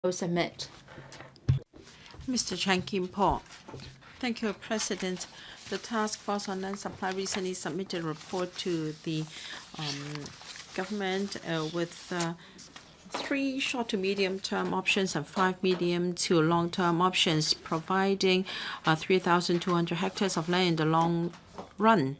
submit. Mr. Chan Kim-po. Thank you, President. The Task Force on Land Supply recently submitted a report to the government with 3 short to medium-term options and 5 medium to long-term options, providing 3,200 hectares of land in the long run.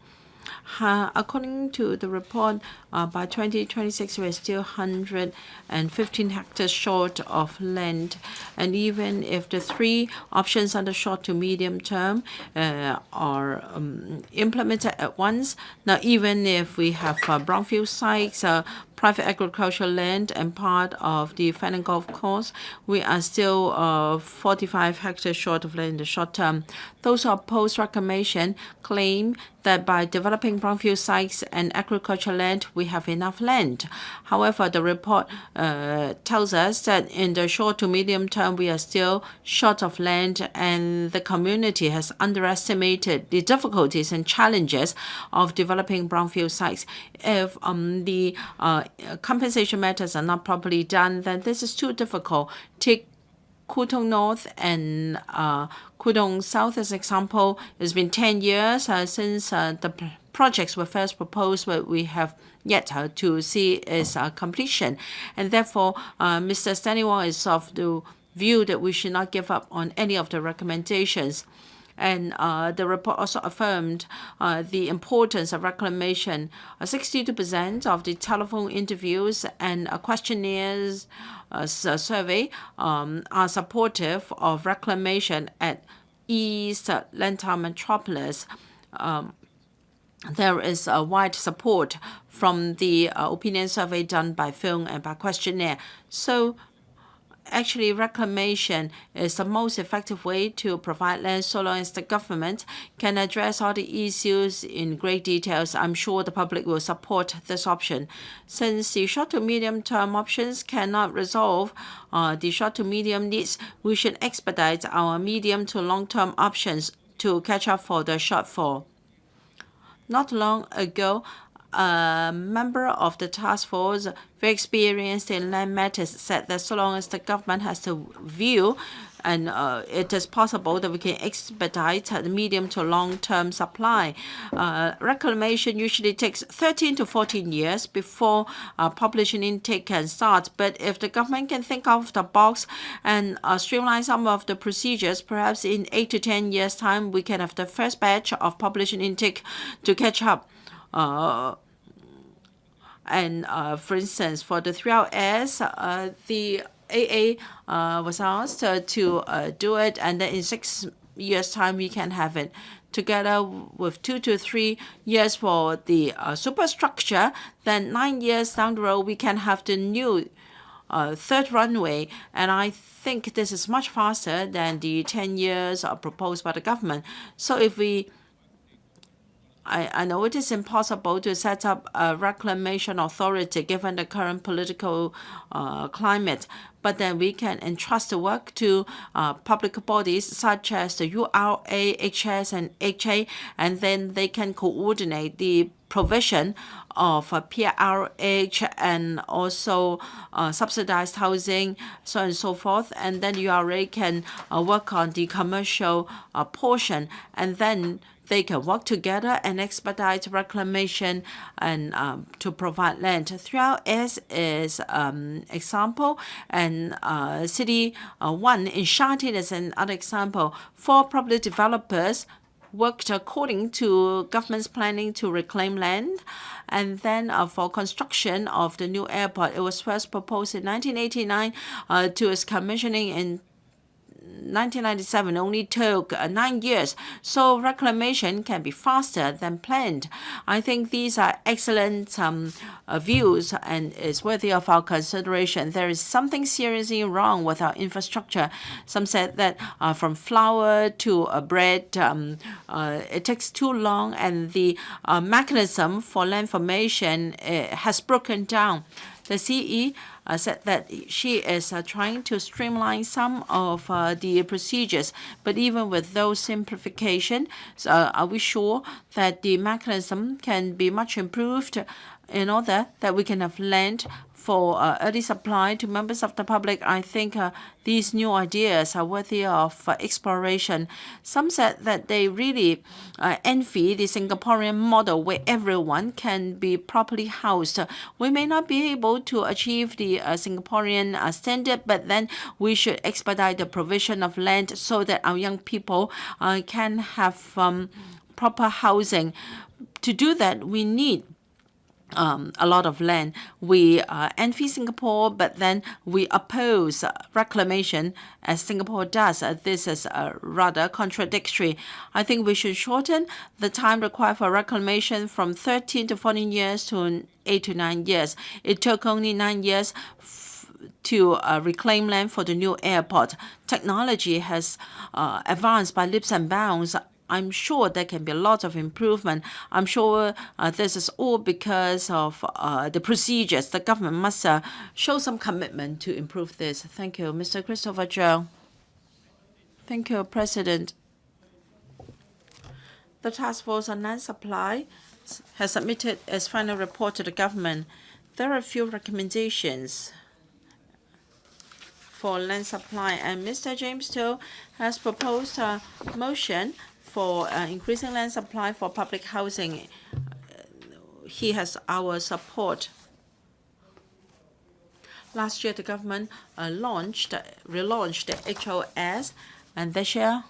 According to the report, by 2026, we're still 115 hectares short of land. And even if the 3 options under short to medium term are implemented at once, now even if we have brownfield sites, private agricultural land, and part of the Fan and Golf Course, we are still 45 hectares short of land in the short term. Those who oppose reclamation claim that by developing brownfield sites and agricultural land, we have enough land. However, the report tells us that in the short to medium term, we are still short of land, and the community has underestimated the difficulties and challenges of developing brownfield sites. If the compensation matters are not properly done, then this is too difficult. Take Kutong North and Kutong South as an example. It's been 10 years since the projects were first proposed, but we have yet to see its completion. And therefore, Mr. Stanley Wong is of the view that we should not give up on any of the recommendations. And the report also affirmed the importance of reclamation. 62% of the telephone interviews and questionnaires survey are supportive of reclamation at East Lantau Metropolis. There is wide support from the opinion survey done by film and by questionnaire. So actually, reclamation is the most effective way to provide land so long as the government can address all the issues in great details. I'm sure the public will support this option. Since the short to medium term options cannot resolve the short to medium needs, we should expedite our medium to long term options to catch up for the shortfall. Not long ago, a member of the task force, very experienced in land matters, said that so long as the government has the view and it is possible that we can expedite the medium to long-term supply. Reclamation usually takes 13 to 14 years before population intake can start. But if the government can think of the box and streamline some of the procedures, perhaps in 8 to 10 years' time, we can have the first batch of population intake to catch up. For instance, for the 3LS, the AA was asked to do it, and then in 6 years' time we can have it. Together with 2 to 3 years for the superstructure, then 9 years down the road we can have the new third runway, and I think this is much faster than the 10 years proposed by the government. So if I know it is impossible to set up a reclamation authority given the current political climate, but then we can entrust the work to public bodies such as the URA, HS, and HA, and then they can coordinate the provision of PRH and also subsidized housing, so on and so forth. And then URA can work on the commercial portion, and then they can work together and expedite reclamation and to provide land. 3LS is example, and City 1 in Shantin is another example. 4 property developers worked according to government's planning to reclaim land. And then for construction of the new airport, it was first proposed in 1989 to its commissioning in 1997 only took 9 years, so reclamation can be faster than planned. I think these are excellent views and is worthy of our consideration. There is something seriously wrong with our infrastructure. Some said that from flour to bread, it takes too long, and the mechanism for land formation has broken down. The CE said that she is trying to streamline some of the procedures, but even with those simplifications, are we sure that the mechanism can be much improved? in order that we can have land for early supply to members of the public, I think these new ideas are worthy of exploration. Some said that they really envy the Singaporean model where everyone can be properly housed. We may not be able to achieve the Singaporean standard, but then we should expedite the provision of land so that our young people can have proper housing. To do that, we need a lot of land. We envy Singapore, but then we oppose reclamation as Singapore does. This is rather contradictory. I think we should shorten the time required for reclamation from 13 to 14 years to 8 to 9 years. It took only 9 years to reclaim land for the new airport. Technology has advanced by leaps and bounds. I'm sure there can be a lot of improvement. I'm sure this is all because of the procedures. The government must show some commitment to improve this. Thank you. Mr. Christopher Cheung. Thank you, President. The Task Force on Land Supply has submitted its final report to the government. There are a few recommendations for land supply, and Mr. James TO has proposed a motion for increasing land supply for public housing. He has our support. Last year, the government relaunched the HOS, and this year,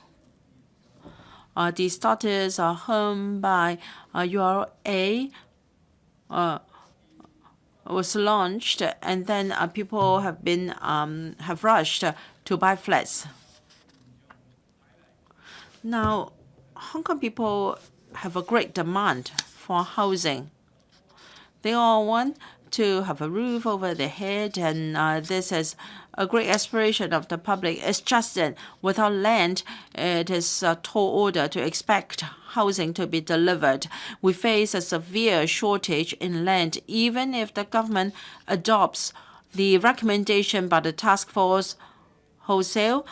the status home by URA was launched, and then people have rushed to buy flats. Now, Hong Kong people have a great demand for housing. They all want to have a roof over their head, and this is a great aspiration of the public. It's just that without land, it is a tall order to expect housing to be delivered. We face a severe shortage in land. Even if the government adopts the recommendation by the task force wholesale,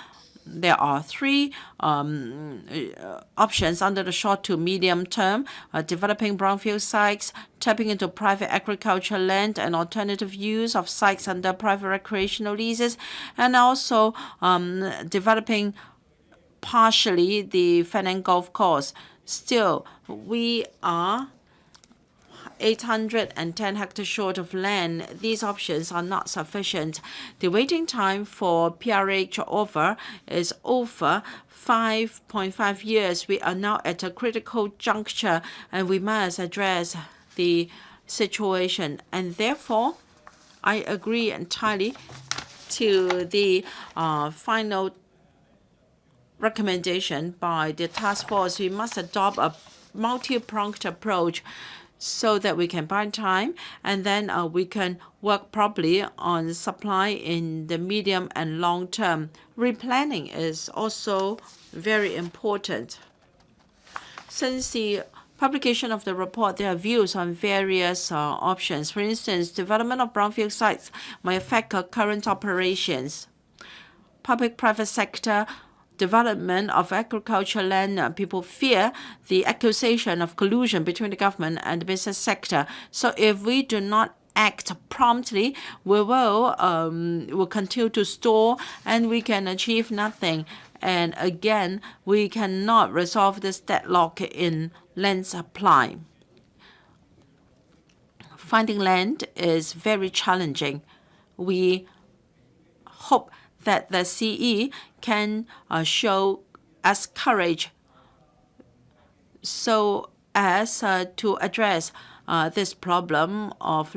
there are three options under the short to medium term: developing brownfield sites, tapping into private agricultural land, and alternative use of sites under private recreational leases, and also developing partially the Fan Golf Course. Still, we are 810 hectares short of land. These options are not sufficient. The waiting time for PRH offer is over 5.5 years. We are now at a critical juncture, and we must address the situation. And therefore, I agree entirely to the final recommendation by the task force. We must adopt a multi-pronged approach so that we can buy time, and then we can work properly on supply in the medium and long term. Replanning is also very important. Since the publication of the report, there are views on various options. For instance, development of brownfield sites may affect current operations. Public-private sector development of agricultural land, people fear the accusation of collusion between the government and the business sector. So if we do not act promptly, we will continue to stall, and we can achieve nothing. And again, we cannot resolve this deadlock in land supply. Finding land is very challenging. We hope that the CE can show us courage so as to address this problem of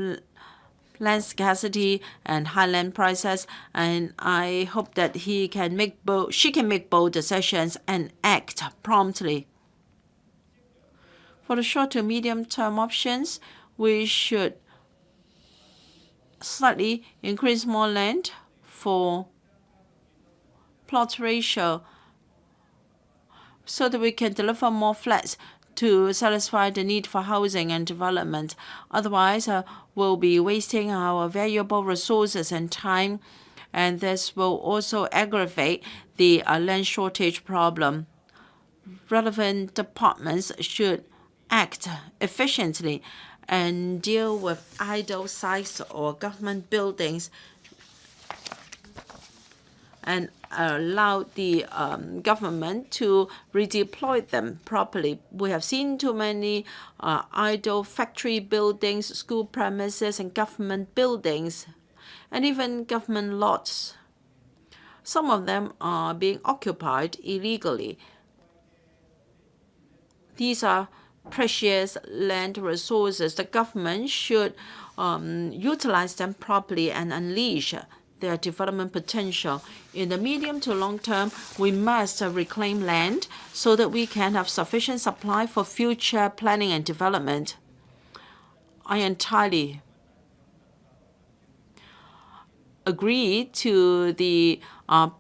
land scarcity and high land prices. And I hope that she can make bold decisions and act promptly. For the short to medium term options, we should slightly increase more land for plot ratio so that we can deliver more flats to satisfy the need for housing and development. Otherwise, we'll be wasting our valuable resources and time, and this will also aggravate the land shortage problem. Relevant departments should act efficiently and deal with idle sites or government buildings and allow the government to redeploy them properly. We have seen too many idle factory buildings, school premises, and government buildings, and even government lots. Some of them are being occupied illegally. These are precious land resources. The government should utilize them properly and unleash their development potential. In the medium to long term, we must reclaim land so that we can have sufficient supply for future planning and development. I entirely agree to the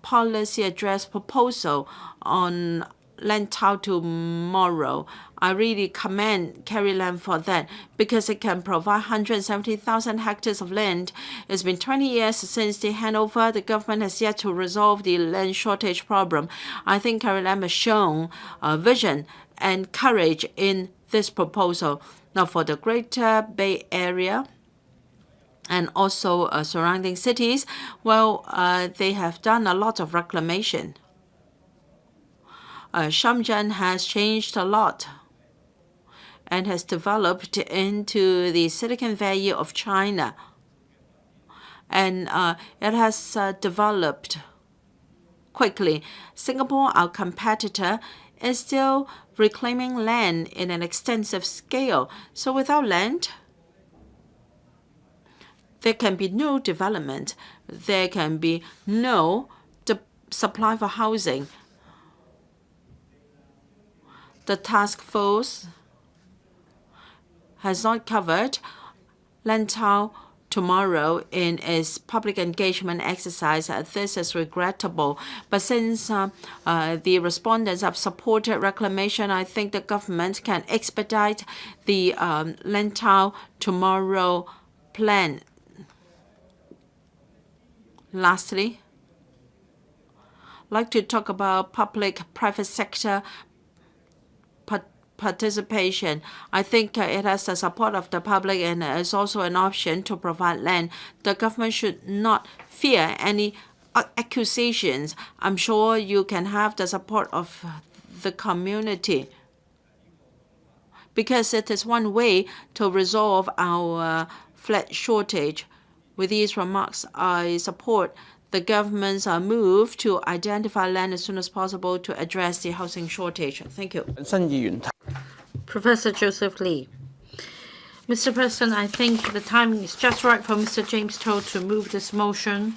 policy address proposal on Land Tao tomorrow. I really commend Carrie Lam for that because it can provide 170,000 hectares of land. It's been 20 years since the handover. The government has yet to resolve the land shortage problem. I think Carrie Lam has shown vision and courage in this proposal. Now, for the Greater Bay Area and also surrounding cities, well, they have done a lot of reclamation. Shenzhen has changed a lot and has developed into the Silicon Valley of China. And it has developed quickly. Singapore, our competitor, is still reclaiming land in an extensive scale. So without land, there can be no development. There can be no supply for housing. The task force has not covered Land Tao tomorrow in its public engagement exercise. This is regrettable. But since the respondents have supported reclamation, I think the government can expedite the Land Tao tomorrow plan. Lastly, I'd like to talk about public-private sector participation. I think it has the support of the public and is also an option to provide land. The government should not fear any accusations. I'm sure you can have the support of the community because it is one way to resolve our flat shortage. With these remarks, I support the government's move to identify land as soon as possible to address the housing shortage. Thank you. Professor Joseph Lee. Mr. President, I think the timing is just right for Mr. James TO to move this motion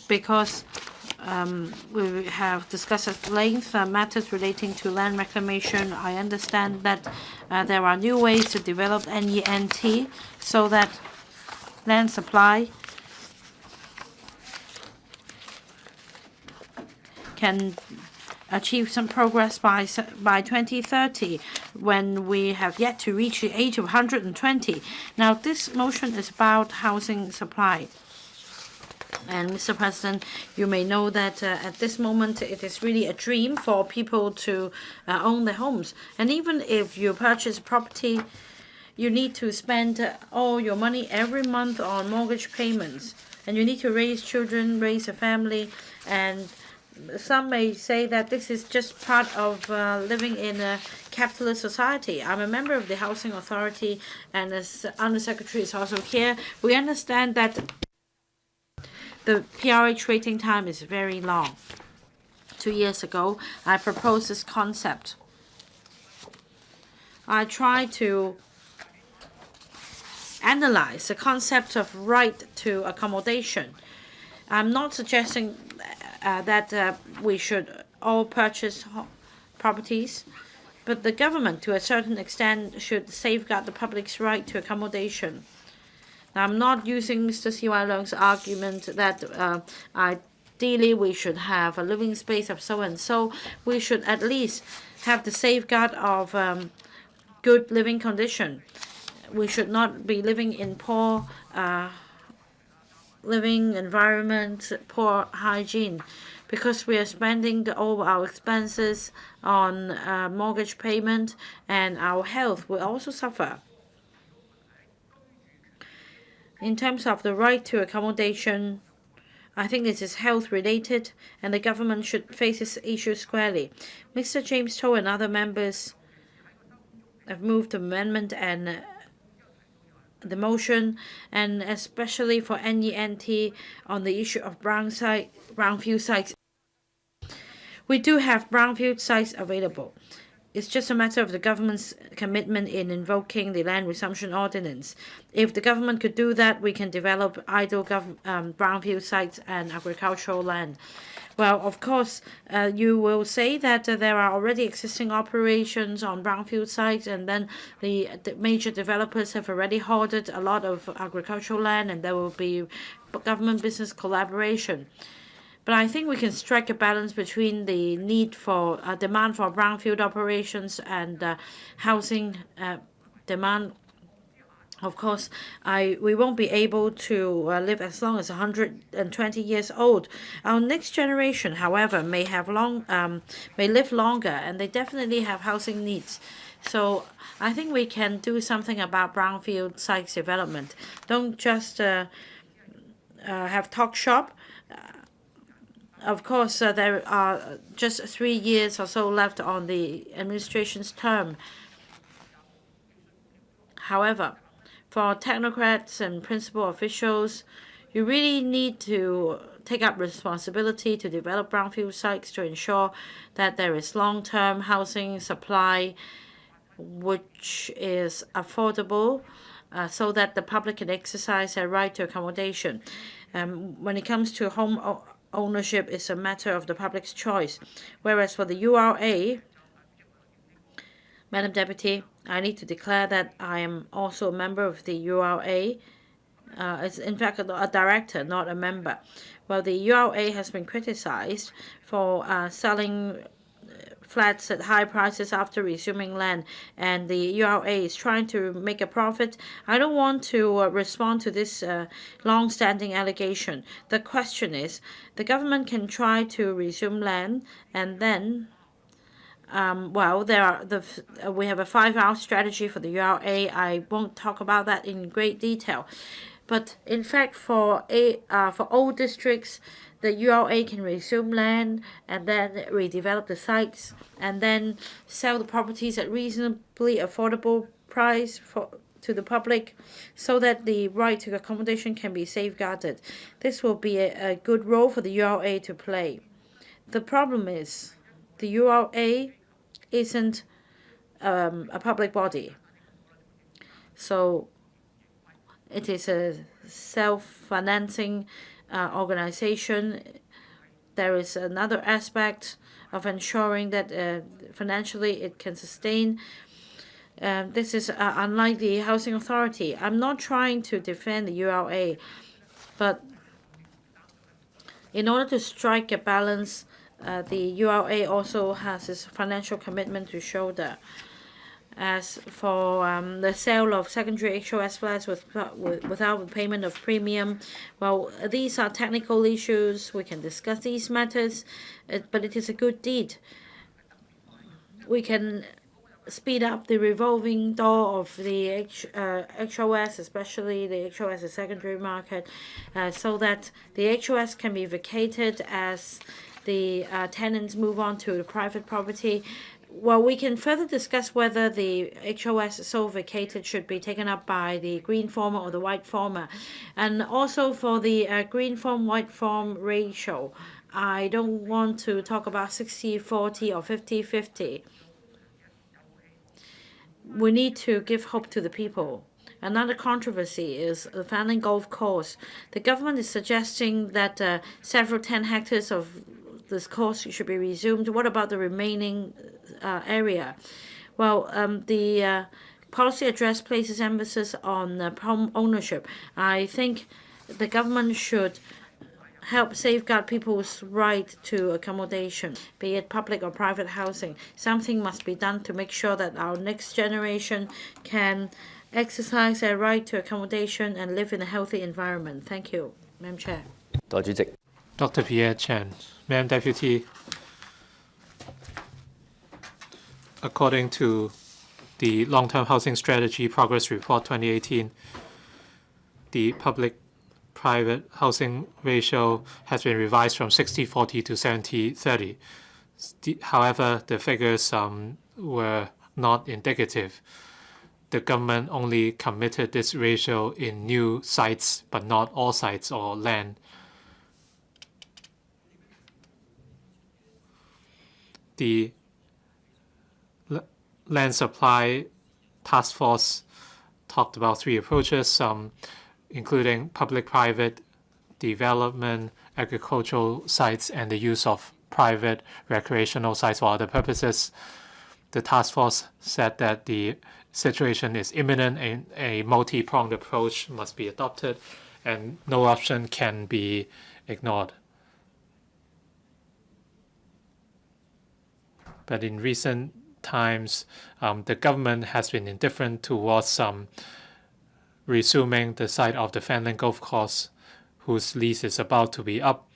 because we have discussed at length matters relating to land reclamation. I understand that there are new ways to develop NENT so that land supply can achieve some progress by 2030 when we have yet to reach the age of 120. Now, this motion is about housing supply. And Mr. President, you may know that at this moment it is really a dream for people to own their homes. And even if you purchase property, you need to spend all your money every month on mortgage payments. And you need to raise children, raise a family, and some may say that this is just part of living in a capitalist society. I'm a member of the Housing Authority, and as Undersecretary is also here, we understand that the PRH waiting time is very long. 2 years ago, I proposed this concept. I tried to analyze the concept of right to accommodation. I'm not suggesting that we should all purchase properties, but the government, to a certain extent, should safeguard the public's right to accommodation. Now, I'm not using Mr. C.Y. Leung's argument that ideally we should have a living space of so-and-so. We should at least have the safeguard of good living condition. We should not be living in poor living environment, poor hygiene, because we are spending all our expenses on mortgage payment, and our health will also suffer. In terms of the right to accommodation, I think this is health related and the government should face this issue squarely. Mr. James TO and other members have moved amendment and the motion, and especially for NENT on the issue of brownfield sites. We do have brownfield sites available. It's just a matter of the government's commitment in invoking the Land Resumption Ordinance. If the government could do that, we can develop idle brownfield sites and agricultural land. Well, of course, you will say that there are already existing operations on brownfield sites, and then the major developers have already hoarded a lot of agricultural land, and there will be government-business collaboration. But I think we can strike a balance between the need for demand for brownfield operations and housing demand. Of course, we won't be able to live as long as 120 years old. Our next generation, however, may live longer, and they definitely have housing needs. So I think we can do something about brownfield sites development. Don't just have talk shop. Of course, there are just 3 years or so left on the administration's term. However, for technocrats and principal officials, you really need to take up responsibility to develop brownfield sites to ensure that there is long-term housing supply which is affordable, so that the public can exercise their right to accommodation. When it comes to home ownership, it's a matter of the public's choice. Whereas for the URA, Madam Deputy, I need to declare that I am also a member of the URA. It's in fact a director, not a member. Well, the URA has been criticized for selling flats at high prices after resuming land, and the URA is trying to make a profit. I don't want to respond to this long-standing allegation. The question is, the government can try to resume land, and then well, we have a 5-hour strategy for the URA. I won't talk about that in great detail. But in fact, for old districts, the URA can resume land and then redevelop the sites and then sell the properties at reasonably affordable price to the public, so that the right to accommodation can be safeguarded. This will be a good role for the URA to play. The problem is the URA isn't a public body. So it is a self-financing organization. There is another aspect of ensuring that financially it can sustain. This is unlike the Housing Authority. I'm not trying to defend the URA, but in order to strike a balance, the URA also has its financial commitment to shoulder. As for the sale of secondary HOS flats without payment of premium, well, these are technical issues. We can discuss these matters, but it is a good deed. We can speed up the revolving door of the HOS, especially the HOS, the secondary market, so that the HOS can be vacated as the tenants move on to the private property. Well, we can further discuss whether the HOS so vacated should be taken up by the green former or the white former. And also for the green form, white form ratio, I don't want to talk about 60-40 or 50-50. We need to give hope to the people. Another controversy is the Fanling Golf Course. The government is suggesting that several 10 hectares of this course should be resumed. What about the remaining area? Well, the policy address places emphasis on home ownership. I think the government should help safeguard people's right to accommodation, be it public or private housing. Something must be done to make sure that our next generation can exercise their right to accommodation and live in a healthy environment. Thank you, Madam Chair. Dr. Pierre Chan. Madam Deputy, according to the Long-Term Housing Strategy Progress Report 2018, the public-private housing ratio has been revised from 60-40 to 70-30. However, the figures were not indicative. The government only committed this ratio in new sites, but not all sites or land. The land supply task force talked about 3 approaches, including public-private development, agricultural sites, and the use of private recreational sites for other purposes. The task force said that the situation is imminent and a multi-pronged approach must be adopted, and no option can be ignored. But in recent times, the government has been indifferent towards resuming the site of the Fanling Golf Course, whose lease is about to be up.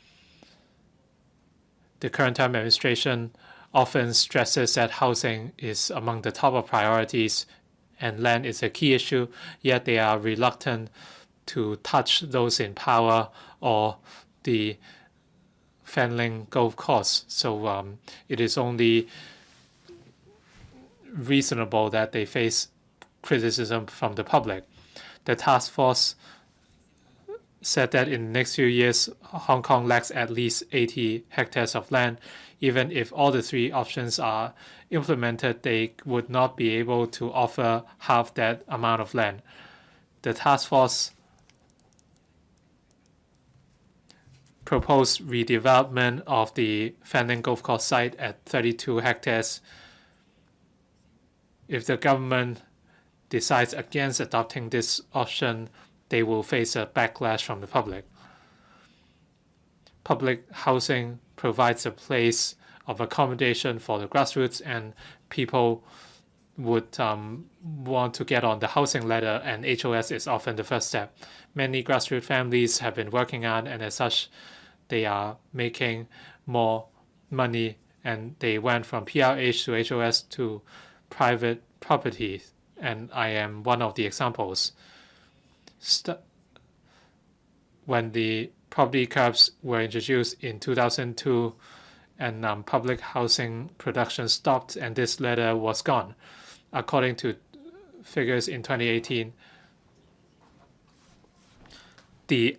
The current term administration often stresses that housing is among the top of priorities and land is a key issue, yet they are reluctant to touch those in power or the Fanling Golf Course. So it is only reasonable that they face criticism from the public. The task force said that in the next few years, Hong Kong lacks at least 80 hectares of land. Even if all the 3 options are implemented, they would not be able to offer half that amount of land. The task force proposed redevelopment of the Fanling Golf Course site at 32 hectares. If the government decides against adopting this option, they will face a backlash from the public. Public housing provides a place of accommodation for the grassroots, and people would want to get on the housing ladder, and HOS is often the first step. Many grassroots families have been working on, and as such, they are making more money, and they went from PRH to HOS to private property, and I am one of the examples. When the property curbs were introduced in 2002 and public housing production stopped and this ladder was gone. According to figures in 2018, the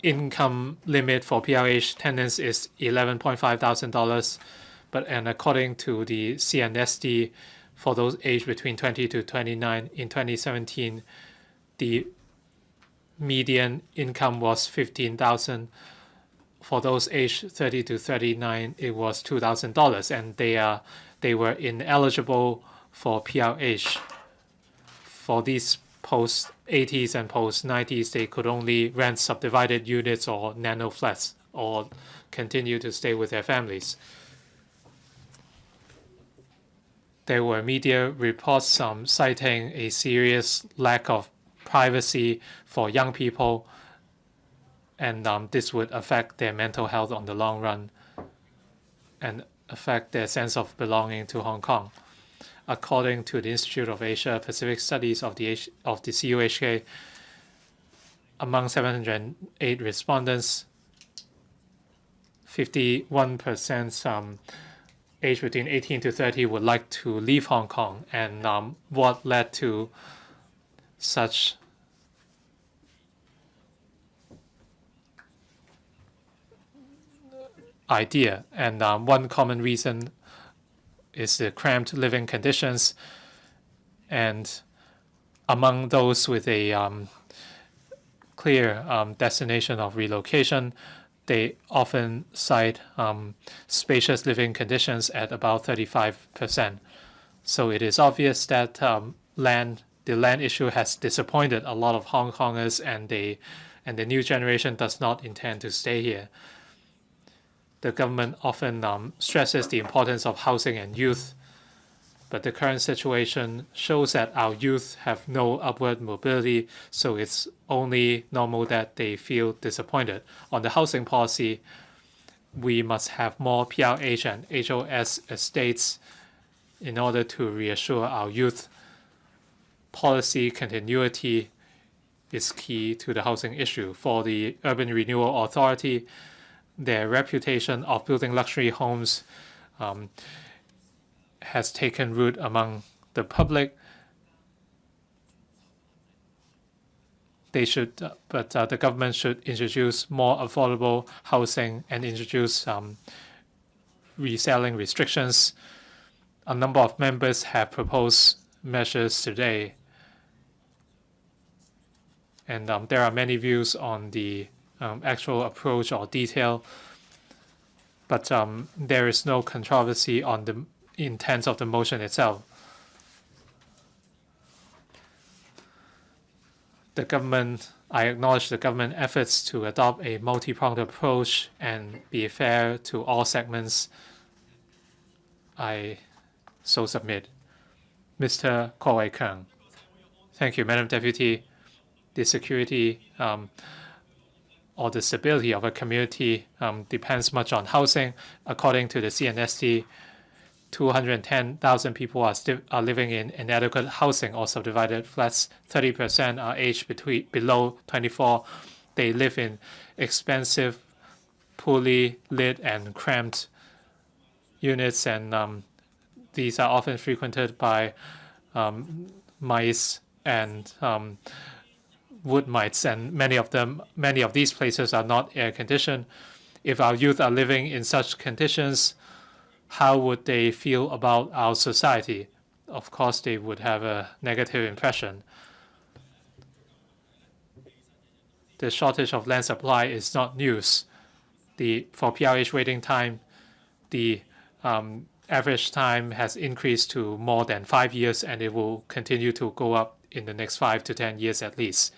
income limit for PRH tenants is $11,500, and according to the CNSD, for those aged between 20 to 29 in 2017, the median income was $15,000. For those aged 30 to 39, it was $2,000, and they were ineligible for PRH. For these post-80s and post-90s, they could only rent subdivided units or nano flats or continue to stay with their families. There were media reports citing a serious lack of privacy for young people, and this would affect their mental health on the long run and affect their sense of belonging to Hong Kong. According to the Institute of Asia Pacific Studies of the CUHK, among 708 respondents, 51% aged between 18 to 30 would like to leave Hong Kong, and what led to such idea. And one common reason is the cramped living conditions, and among those with a clear destination of relocation, they often cite spacious living conditions at about 35%. So it is obvious that the land issue has disappointed a lot of Hong Kongers, and the new generation does not intend to stay here. The government often stresses the importance of housing and youth, but the current situation shows that our youth have no upward mobility, so it's only normal that they feel disappointed. On the housing policy, we must have more PRH and HOS estates in order to reassure our youth. Policy continuity is key to the housing issue. For the Urban Renewal Authority, their reputation of building luxury homes has taken root among the public. They should, but the government should introduce more affordable housing and introduce reselling restrictions. A number of members have proposed measures today, and there are many views on the actual approach or detail, but there is no controversy on the intent of the motion itself. The government, I acknowledge the government efforts to adopt a multi-pronged approach and be fair to all segments. I so submit. Mr. Ko Wai-kwok. Thank you, Madam Deputy. The security or the stability of a community depends much on housing. According to the CNST, 210,000 people are living in inadequate housing or subdivided flats. 30% are aged below 24. They live in expensive, poorly lit and cramped units, and these are often frequented by mice and wood mites, and many of these places are not air conditioned. If our youth are living in such conditions, how would they feel about our society? Of course, they would have a negative impression. The shortage of land supply is not news. For PRH waiting time, the average time has increased to more than 5 years, and it will continue to go up in the next 5 to 10 years at least.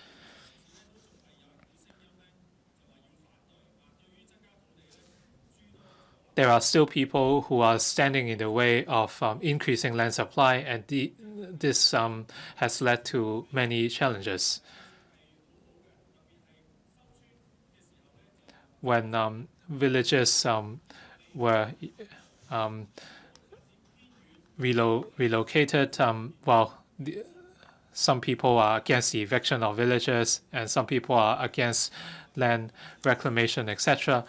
There are still people who are standing in the way of increasing land supply, and this has led to many challenges. When villages were relocated, some people are against the eviction of villagers, and some people are against land reclamation, etc.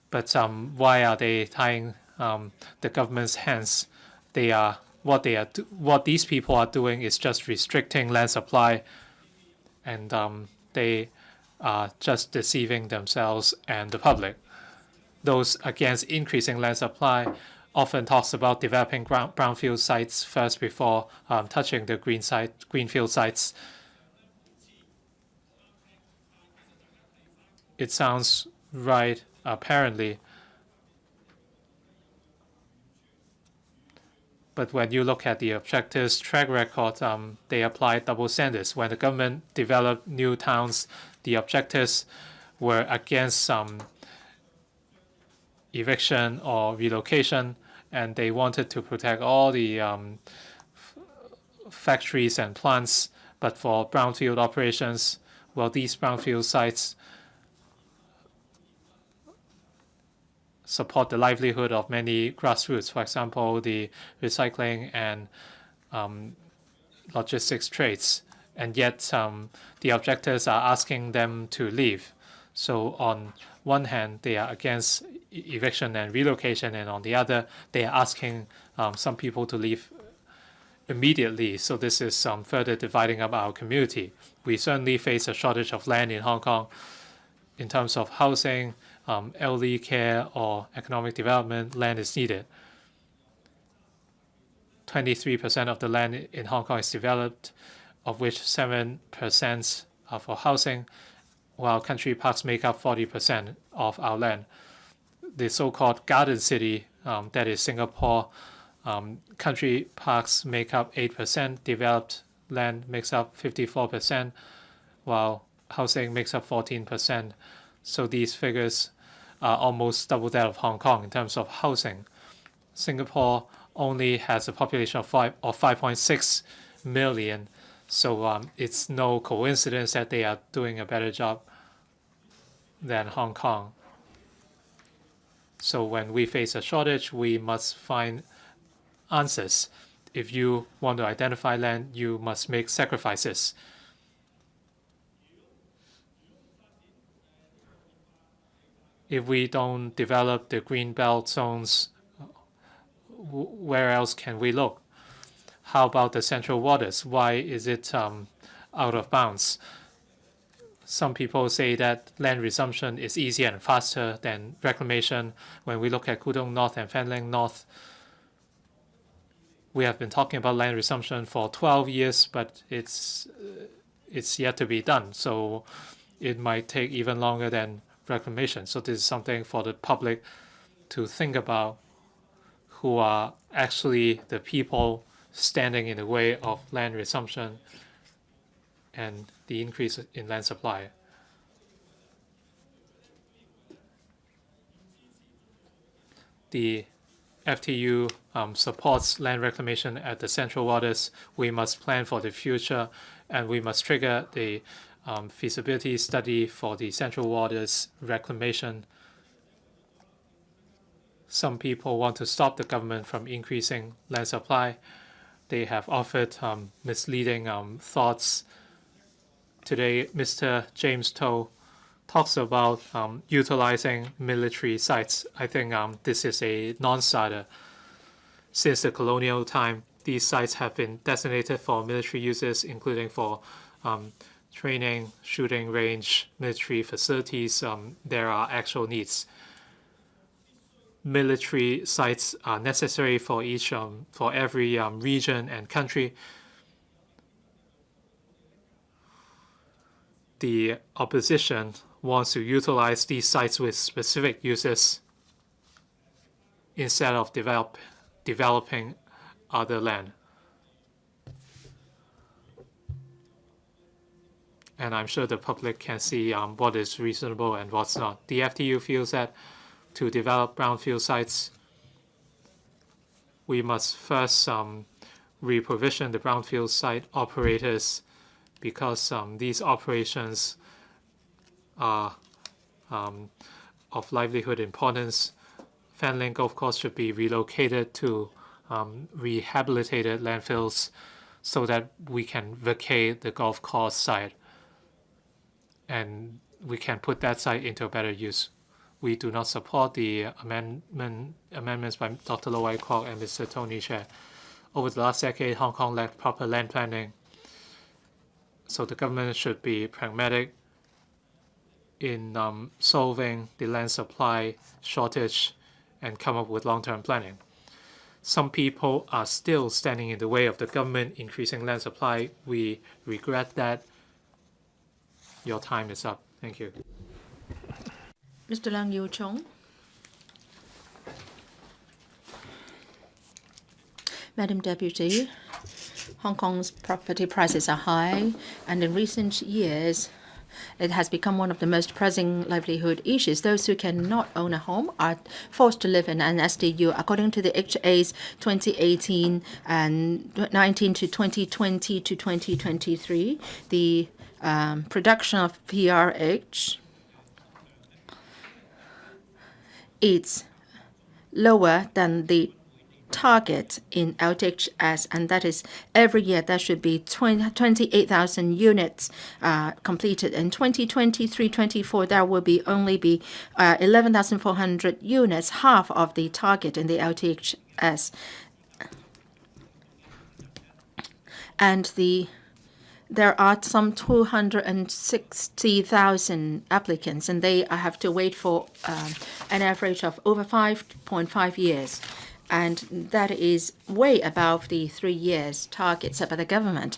But why are they tying the government's hands? What these people are doing is just restricting land supply, and they are just deceiving themselves and the public. Those against increasing land supply often talks about developing brownfield sites first before touching the greenfield sites. It sounds right, apparently, but when you look at the objectives track record, they apply double standards. When the government developed new towns, the objectives were against eviction or relocation, and they wanted to protect all the factories and plants. But for brownfield operations, well, these brownfield sites support the livelihood of many grassroots, for example, the recycling and logistics trades. And yet the objectives are asking them to leave. So on one hand, they are against eviction and relocation, and on the other, they are asking some people to leave immediately. So this is further dividing up our community. We certainly face a shortage of land in Hong Kong in terms of housing, elderly care, or economic development. Land is needed. 23% of the land in Hong Kong is developed, of which 7% are for housing, while country parks make up 40% of our land. The so-called garden city, that is Singapore, country parks make up 8%, developed land makes up 54%, while housing makes up 14%. So these figures are almost double that of Hong Kong in terms of housing. Singapore only has a population of 5.6 million. So it's no coincidence that they are doing a better job than Hong Kong. So when we face a shortage, we must find answers. If you want to identify land, you must make sacrifices. If we don't develop the green belt zones, where else can we look? How about the central waters? Why is it out of bounds? Some people say that land resumption is easier and faster than reclamation. When we look at Kudong North and Fanling North, we have been talking about land resumption for 12 years, but it's yet to be done. So it might take even longer than reclamation. So this is something for the public to think about, who are actually the people standing in the way of land resumption and the increase in land supply. The FTU supports land reclamation at the central waters. We must plan for the future, and we must trigger the feasibility study for the central waters reclamation. Some people want to stop the government from increasing land supply. They have offered misleading thoughts. Today, Mr. James To talks about utilizing military sites. I think this is a non-starter. Since the colonial time, these sites have been designated for military uses, including for training, shooting range, military facilities. There are actual needs. Military sites are necessary for each for every region and country. The opposition wants to utilize these sites with specific uses instead of developing other land. And I'm sure the public can see what is reasonable and what's not. The FTU feels that to develop brownfield sites, we must first reprovision the brownfield site operators, because these operations are of livelihood importance. Fanling Golf Course should be relocated to rehabilitated landfills so that we can vacate the golf course site and we can put that site into a better use. We do not support the amendments by Dr. LO Wai-kwok and Mr. Tony TSE. Over the last decade, Hong Kong lacked proper land planning. So the government should be pragmatic in solving the land supply shortage and come up with long-term planning. Some people are still standing in the way of the government increasing land supply. We regret that. Your time is up. Thank you. Mr. Leung Yiu Chung. Madam Deputy, Hong Kong's property prices are high, and in recent years, it has become one of the most pressing livelihood issues. Those who cannot own a home are forced to live in an SDU. According to the HA's 2018 and 19 to 2020 to 2023, the production of PRH is lower than the target in LTHS, and that is every year there should be 28,000 units completed. In 2023-24, there will be only be 11,400 units, half of the target in the LTHS. And there are some 260,000 applicants, and they have to wait for an average of over 5.5 years. And that is way above the 3 years target set by the government.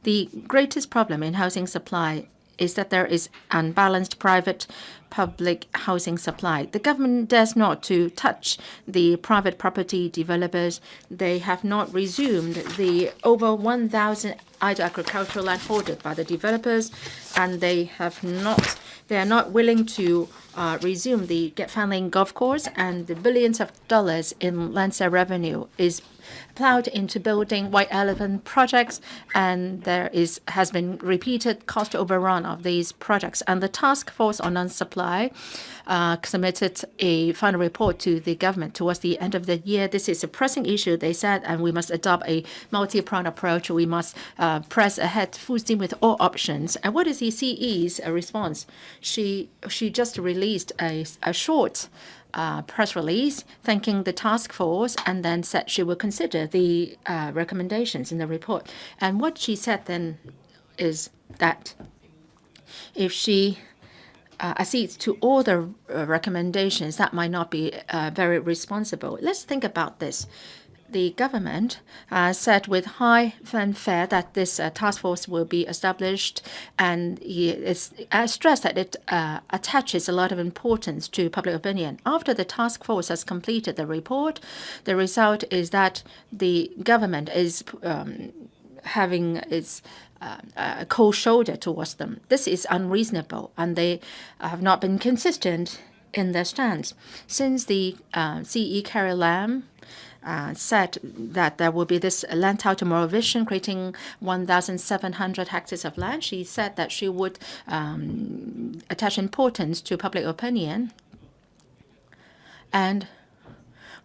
The greatest problem in housing supply is that there is unbalanced private-public housing supply. The government dares not to touch the private property developers. They have not resumed the over 1,000 idle agricultural land hoarded by the developers, and they are not willing to resume the Fanling Golf Course, and the billions of dollars in land sale revenue is plowed into building White Elephant projects, and there has been repeated cost overrun of these projects. And the task force on land supply submitted a final report to the government towards the end of the year. This is a pressing issue, they said, and we must adopt a multi-pronged approach. We must press ahead full steam with all options. And what is the CE's response? she just released a short press release thanking the task force and then said she will consider the recommendations in the report. And what she said then is that if she accedes to all the recommendations, that might not be very responsible. Let's think about this. The government said with high fanfare that this task force will be established, and he is stressed that it attaches a lot of importance to public opinion. After the task force has completed the report, the result is that the government is having its a cold shoulder towards them. This is unreasonable, and they have not been consistent in their stance. Since the CE Carrie Lam said that there will be this land title tomorrow vision creating 1,700 hectares of land, she said that she would attach importance to public opinion. And,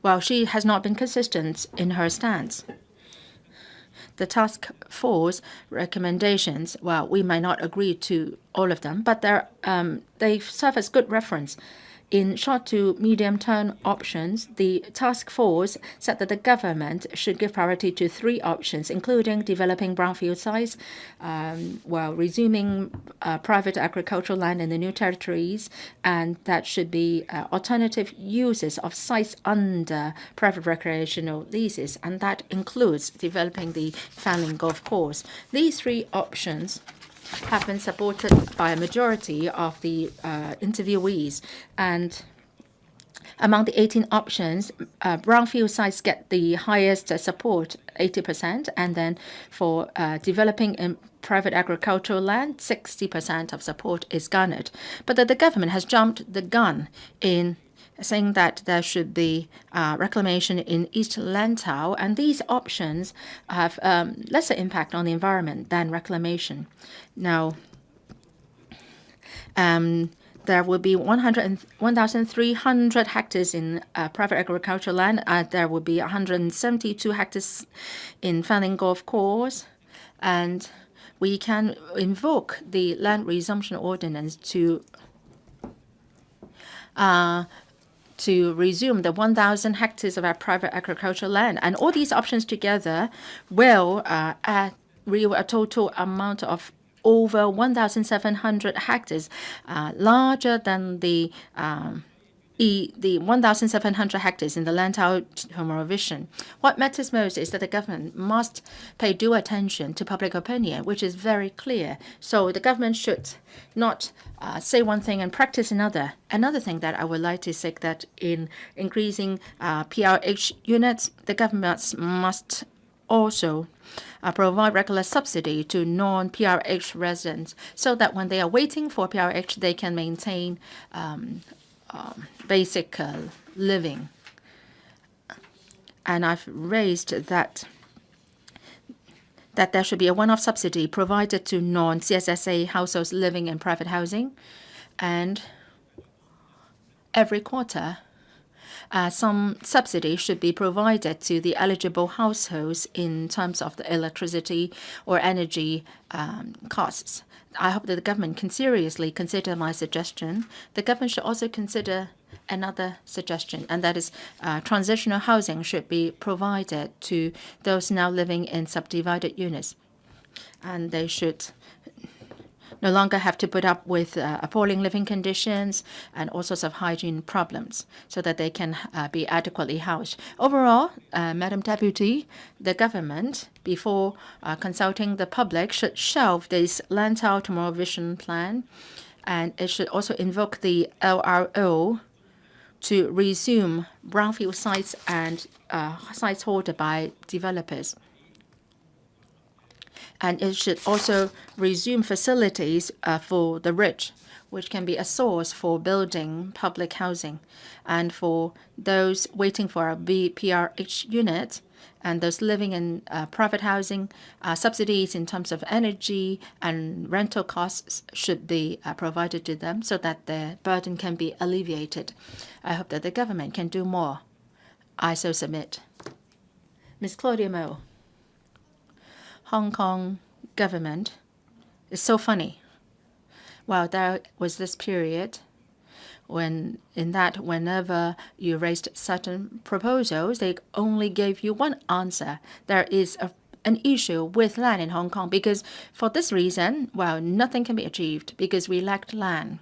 well, she has not been consistent in her stance. The task force recommendations, well, we might not agree to all of them, but they serve as good reference. In short to medium term options, the task force said that the government should give priority to 3 options, including developing brownfield sites, while resuming private agricultural land in the new territories, and that should be alternative uses of sites under private recreational leases, and that includes developing the Fanling Golf Course. These 3 options have been supported by a majority of the interviewees. And among the 18 options, brownfield sites get the highest support, 80%, and then for developing in private agricultural land, 60% of support is garnered. But the government has jumped the gun in saying that there should be reclamation in East Lantau, and these options have lesser impact on the environment than reclamation. Now, there will be 1,300 hectares in private agricultural land. There will be 172 hectares in Fanling Golf Course, and we can invoke the land resumption ordinance to resume the 1,000 hectares of our private agricultural land. And all these options together will add a total amount of over 1,700 hectares, larger than the 1,700 hectares in the Lantau tomorrow vision. What matters most is that the government must pay due attention to public opinion, which is very clear. So the government should not say one thing and practice another. Another thing that I would like to say that in increasing PRH units, the government must also provide regular subsidy to non-PRH residents so that when they are waiting for PRH, they can maintain basic living. And I've raised that there should be a one-off subsidy provided to non-CSSA households living in private housing, and every quarter some subsidy should be provided to the eligible households in terms of the electricity or energy costs. I hope that the government can seriously consider my suggestion. The government should also consider another suggestion, and that is transitional housing should be provided to those now living in subdivided units. And they should no longer have to put up with appalling living conditions and all sorts of hygiene problems so that they can be adequately housed. Overall, Madam Deputy, the government, before consulting the public, should shelve this Lantau Tomorrow Vision Plan, and it should also invoke the LRO to resume brownfield sites and sites hoarded by developers. And it should also resume facilities for the rich, which can be a source for building public housing. And for those waiting for a PRH unit and those living in private housing, subsidies in terms of energy and rental costs should be provided to them so that their burden can be alleviated. I hope that the government can do more. I so submit. Ms. Claudia Mo. Hong Kong government is so funny. Well, there was this period whenever you raised certain proposals, they only gave you one answer. There is an issue with land in Hong Kong because for this reason, well, nothing can be achieved because we lacked land.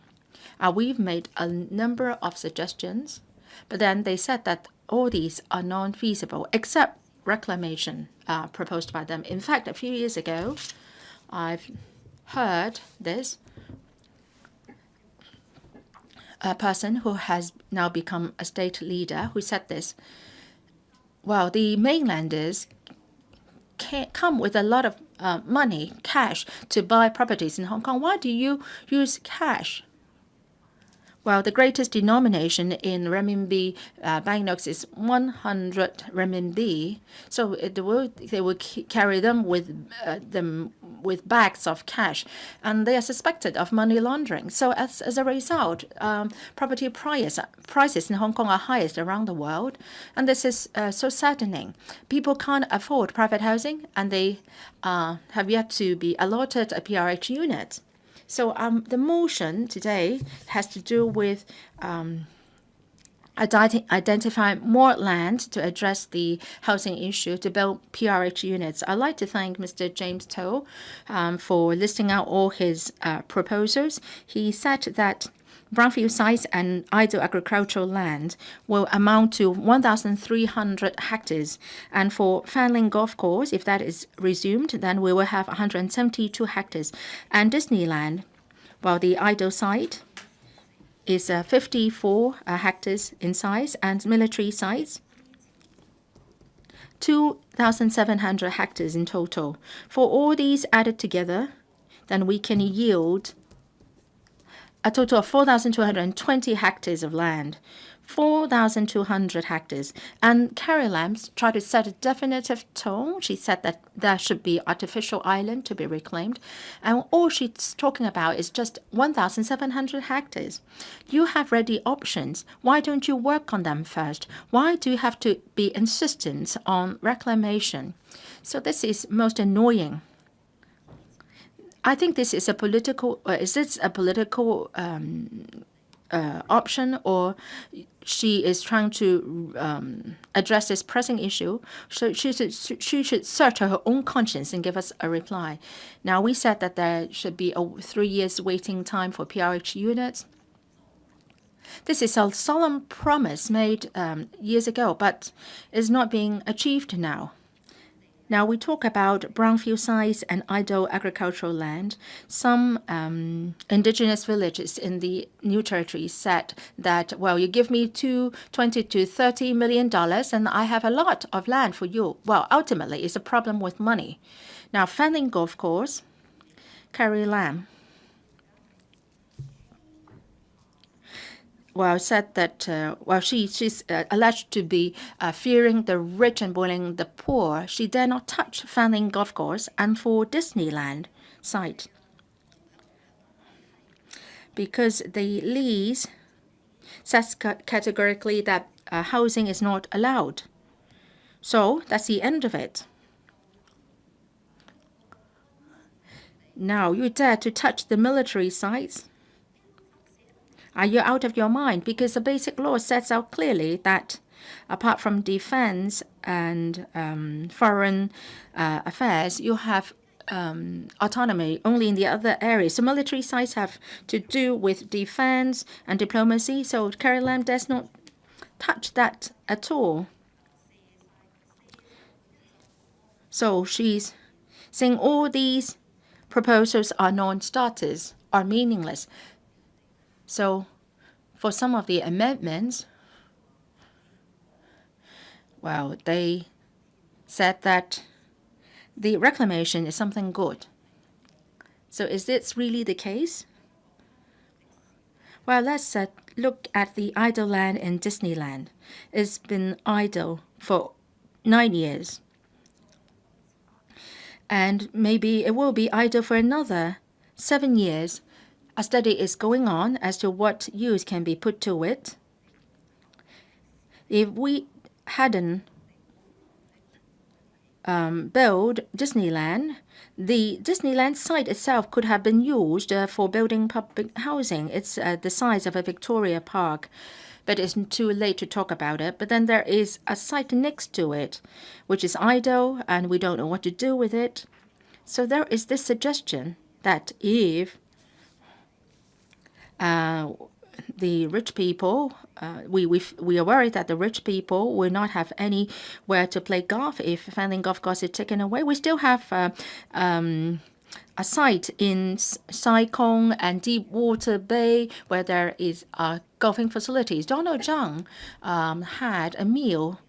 We've made a number of suggestions, but then they said that all these are non-feasible except reclamation proposed by them. In fact, a few years ago, I've heard this. A person who has now become a state leader who said this. Well, the mainlanders come with a lot of money, cash, to buy properties in Hong Kong. Why do you use cash? Well, the greatest denomination in renminbi banknotes is 100 renminbi. So they will carry them with bags of cash, and they are suspected of money laundering. So as a result, property prices in Hong Kong are highest around the world, and this is so saddening. People can't afford private housing, and they have yet to be allotted a PRH unit. So the motion today has to do with identify more land to address the housing issue to build PRH units. I'd like to thank Mr. James TO for listing out all his proposals. He said that brownfield sites and idle agricultural land will amount to 1,300 hectares. And for Fanling Golf Course, if that is resumed, then we will have 172 hectares. And Disneyland, well, the idle site is 54 hectares in size, and military sites, 2,700 hectares in total. For all these added together, then we can yield a total of 4,220 hectares of land, 4,200 hectares. And Carrie Lam tried to set a definitive tone. She said that there should be artificial island to be reclaimed. And all she's talking about is just 1,700 hectares. You have ready options. Why don't you work on them first? Why do you have to be insistent on reclamation? So this is most annoying. I think this is a political. Is this a political option, or she is trying to address this pressing issue? So she should search her own conscience and give us a reply. Now, we said that there should be a 3 years waiting time for PRH units. This is a solemn promise made years ago, but is not being achieved now. Now, we talk about brownfield sites and idle agricultural land. Some indigenous villages in the New Territory said that, well, you give me $20 to $30 million and I have a lot of land for you. Well, ultimately, it's a problem with money. Now, Fanling Golf Course, Carrie Lam, well, said that, she's alleged to be fearing the rich and bullying the poor. She dare not touch Fanling Golf Course and for Disneyland site, because the lease says categorically that housing is not allowed. So that's the end of it. Now you dare to touch the military sites? Are you out of your mind? Because the basic law sets out clearly that apart from defense and foreign affairs, you have autonomy only in the other areas. So military sites have to do with defense and diplomacy. So Carrie Lam does not touch that at all. So she's saying all these proposals are non-starters, are meaningless. So for some of the amendments, well, they said that the reclamation is something good. So is this really the case? Well, let's look at the idle land in Disneyland. It's been idle for 9 years. And maybe it will be idle for another 7 years. A study is going on as to what use can be put to it. If we hadn't build Disneyland, the Disneyland site itself could have been used for building public housing. It's the size of a Victoria Park, but it's too late to talk about it. But then there is a site next to it, which is idle, and we don't know what to do with it. So there is this suggestion that if the rich people, we are worried that the rich people will not have anywhere to play golf if Fanling Golf Course is taken away. We still have a site in Sai Kung and Deepwater Bay where there is golfing facilities. Donald Zhang had a meal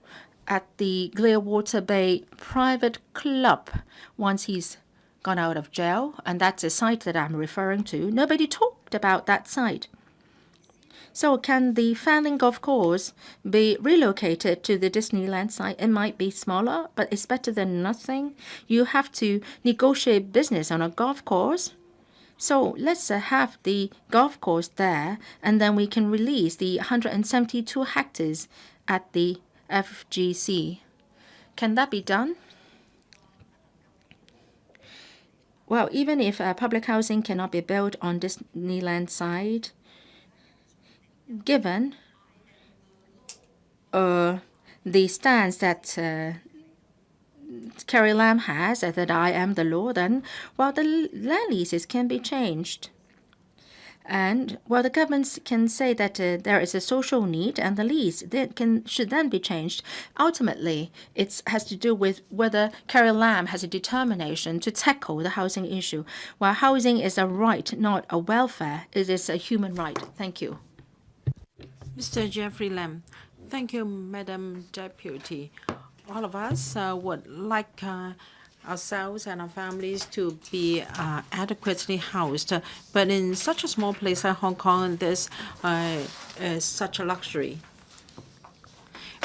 at the Clearwater Bay Private Club once he's gone out of jail, and that's a site that I'm referring to. Nobody talked about that site. So can the Fanling Golf Course be relocated to the Disneyland site? It might be smaller, but it's better than nothing. You have to negotiate business on a golf course. So let's have the golf course there, and then we can release the 172 hectares at the FGC. Can that be done? Well, even if public housing cannot be built on Disneyland side, given the stance that Carrie Lam has, that I am the law, then, well, the land leases can be changed. And, well, the governments can say that there is a social need, and the lease should then be changed. Ultimately, it has to do with whether Carrie Lam has a determination to tackle the housing issue. While housing is a right, not a welfare, it is a human right. Thank you. Mr. Jeffrey Lam. Thank you, Madam Deputy. All of us would like ourselves and our families to be adequately housed. But in such a small place like Hong Kong, this is such a luxury.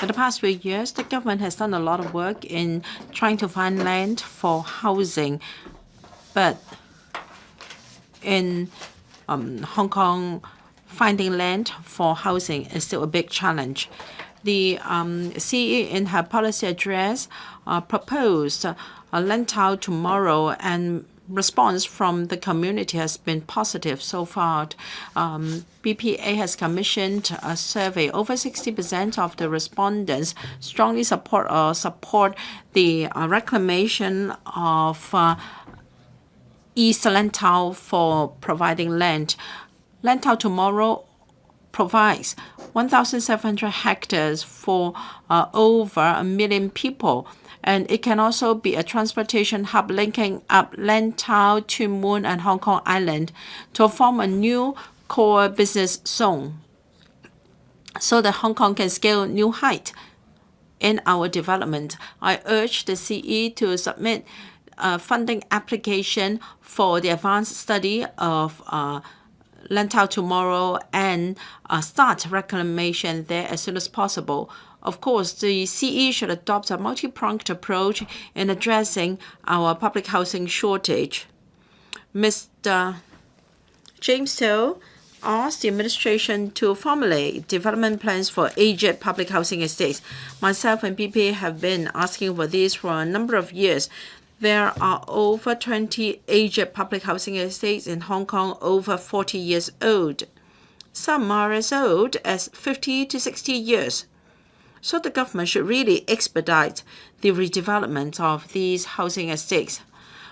In the past few years, the government has done a lot of work in trying to find land for housing. But in Hong Kong, finding land for housing is still a big challenge. The CE in her policy address proposed a Lantau tomorrow, and response from the community has been positive so far. BPA has commissioned a survey. Over 60% of the respondents strongly support the reclamation of East Lantau for providing land. Lantau tomorrow provides 1,700 hectares for over 1 million people. And it can also be a transportation hub linking up Lantau, Tuen Mun, and Hong Kong Island to form a new core business zone so that Hong Kong can scale new height in our development. I urge the CE to submit a funding application for the advanced study of Lantau tomorrow and start reclamation there as soon as possible. Of course, the CE should adopt a multi-pronged approach in addressing our public housing shortage. Mr. James TO asked the administration to formulate development plans for aged public housing estates. Myself and BPA have been asking for this for a number of years. There are over 20 aged public housing estates in Hong Kong over 40 years old. Some are as old as 50 to 60 years. So the government should really expedite the redevelopment of these housing estates.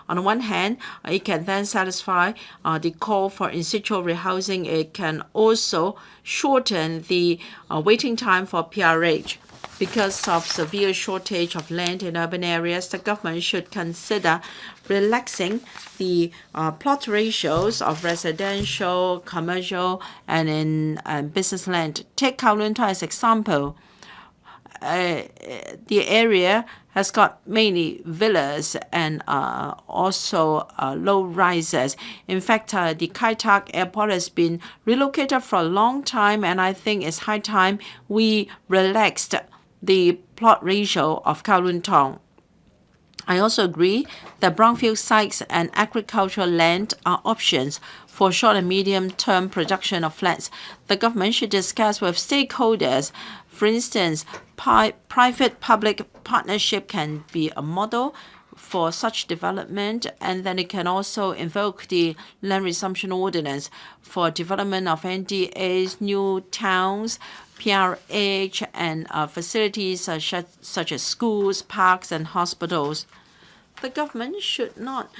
On the one hand, it can then satisfy the call for in situ rehousing. It can also shorten the waiting time for PRH. Because of severe shortage of land in urban areas, the government should consider relaxing the plot ratios of residential, commercial, and in business land. Take Kowloon Town as example. The area has got many villas and also low rises. In fact, the Kai Tak airport has been relocated for a long time, and I think it's high time we relaxed the plot ratio of Kowloon Town. I also agree that brownfield sites and agricultural land are options for short and medium-term production of flats. The government should discuss with stakeholders, for instance, Private-public partnership can be a model for such development, and then it can also invoke the Land Resumption Ordinance for development of NDAs, new towns, PRH, and facilities such as schools, parks, and hospitals. The government should not,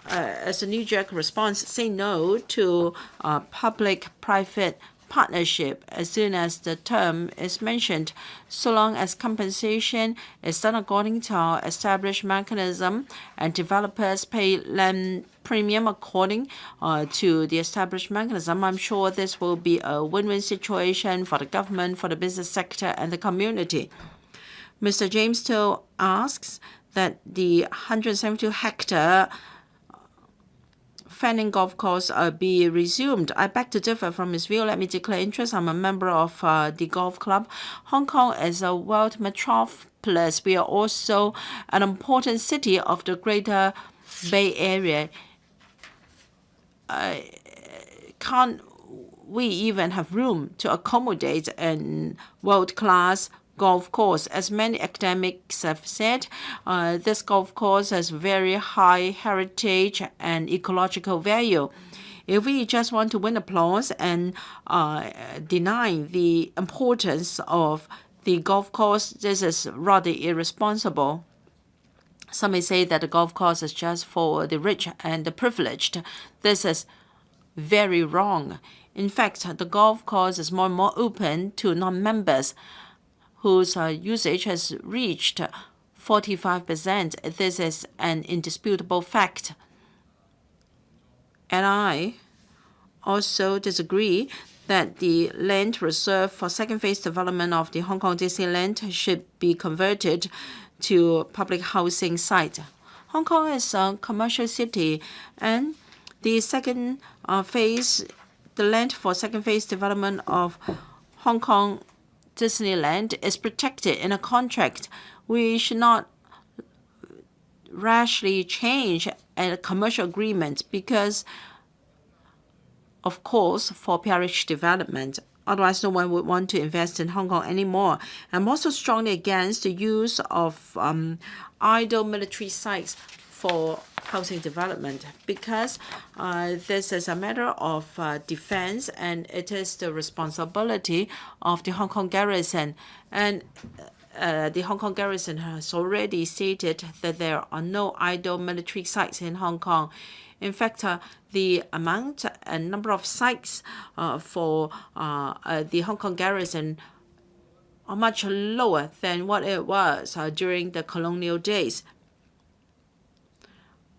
as a knee-jerk response, say no to public-private partnership as soon as the term is mentioned, so long as compensation is done according to our established mechanism and developers pay land premium according to the established mechanism. I'm sure this will be a win-win situation for the government, for the business sector, and the community. Mr. James TO asks that the 172-hectare Fanning Golf Course be resumed. I beg to differ from his view. Let me declare interest. I'm a member of the golf club. Hong Kong is a world metropolis. We are also an important city of the Greater Bay Area. Can't we even have room to accommodate a world-class golf course? As many academics have said, this golf course has very high heritage and ecological value. If we just want to win applause and deny the importance of the golf course, this is rather irresponsible. Some may say that the golf course is just for the rich and the privileged. This is very wrong. In fact, the golf course is more and more open to non-members, whose usage has reached 45%. This is an indisputable fact. And I also disagree that the land reserved for second phase development of the Hong Kong Disneyland should be converted to public housing site. Hong Kong is a commercial city, and the second phase, the land for second phase development of Hong Kong Disneyland is protected in a contract. We should not rashly change a commercial agreement because, of course, for PRH development. Otherwise, no one would want to invest in Hong Kong anymore. I'm also strongly against the use of idle military sites for housing development because this is a matter of defense, and it is the responsibility of the Hong Kong garrison. And the Hong Kong garrison has already stated that there are no idle military sites in Hong Kong. In fact, the amount and number of sites for the Hong Kong garrison are much lower than what it was during the colonial days.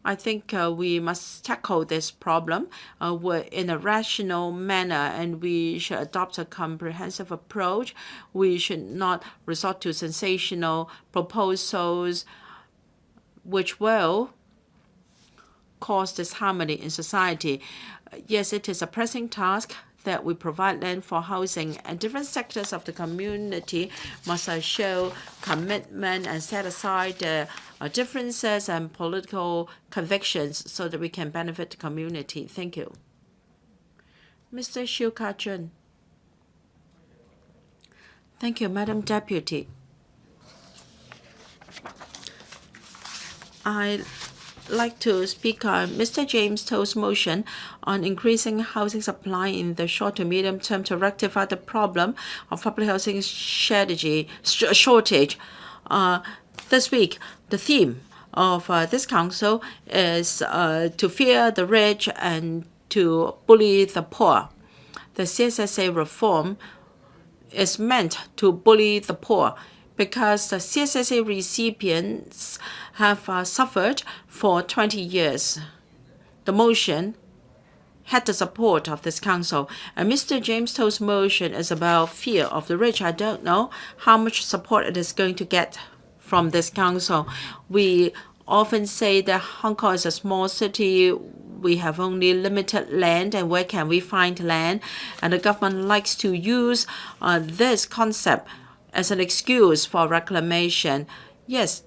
I think we must tackle this problem in a rational manner, and we should adopt a comprehensive approach. We should not resort to sensational proposals which will cause disharmony in society. Yes, it is a pressing task that we provide land for housing, and different sectors of the community must show commitment and set aside their differences and political convictions so that we can benefit the community. Thank you. Mr. Shiu Ka-chun. Thank you, Madam Deputy. I'd like to speak on Mr. James TO's motion on increasing housing supply in the short to medium term to rectify the problem of public housing shortage. This week, the theme of this council is to fear the rich and to bully the poor. The CSSA reform is meant to bully the poor because the CSSA recipients have suffered for 20 years. The motion had the support of this council, and Mr. James TO's motion is about fear of the rich. I don't know how much support it is going to get from this council. We often say that Hong Kong is a small city. We have only limited land, and where can we find land? And the government likes to use this concept as an excuse for reclamation. Yes,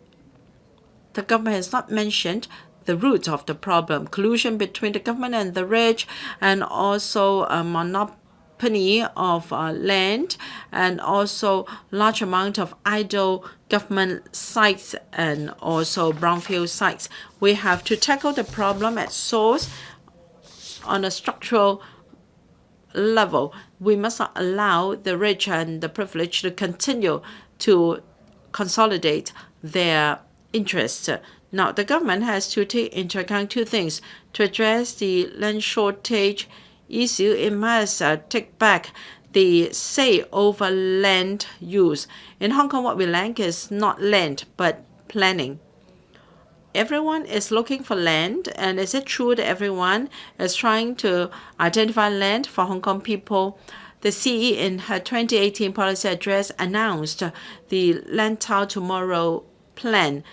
the government has not mentioned the root of the problem, collusion between the government and the rich, and also of land and also large amount of idle government sites and also brownfield sites. We have to tackle the problem at source on a structural level. We must not allow the rich and the privileged to continue to consolidate their interests. Now, the government has to take into account two things. To address the land shortage issue, it must take back the say over land use. In Hong Kong, what we lack is not land, but planning. Everyone is looking for land, and is it true that everyone is trying to identify land for Hong Kong people? The CE in her 2018 policy address announced the Land Tile Tomorrow plan.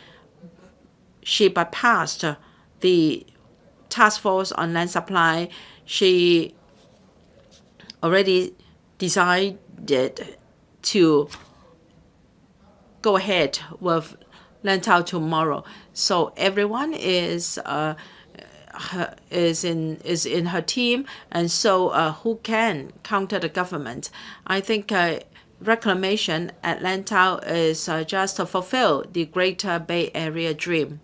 She bypassed the task force on land supply. She already decided to go ahead with Land Tile Tomorrow. So everyone is in her team, and so who can counter the government? I think reclamation at Land Tile is just to fulfill the Greater Bay Area dream.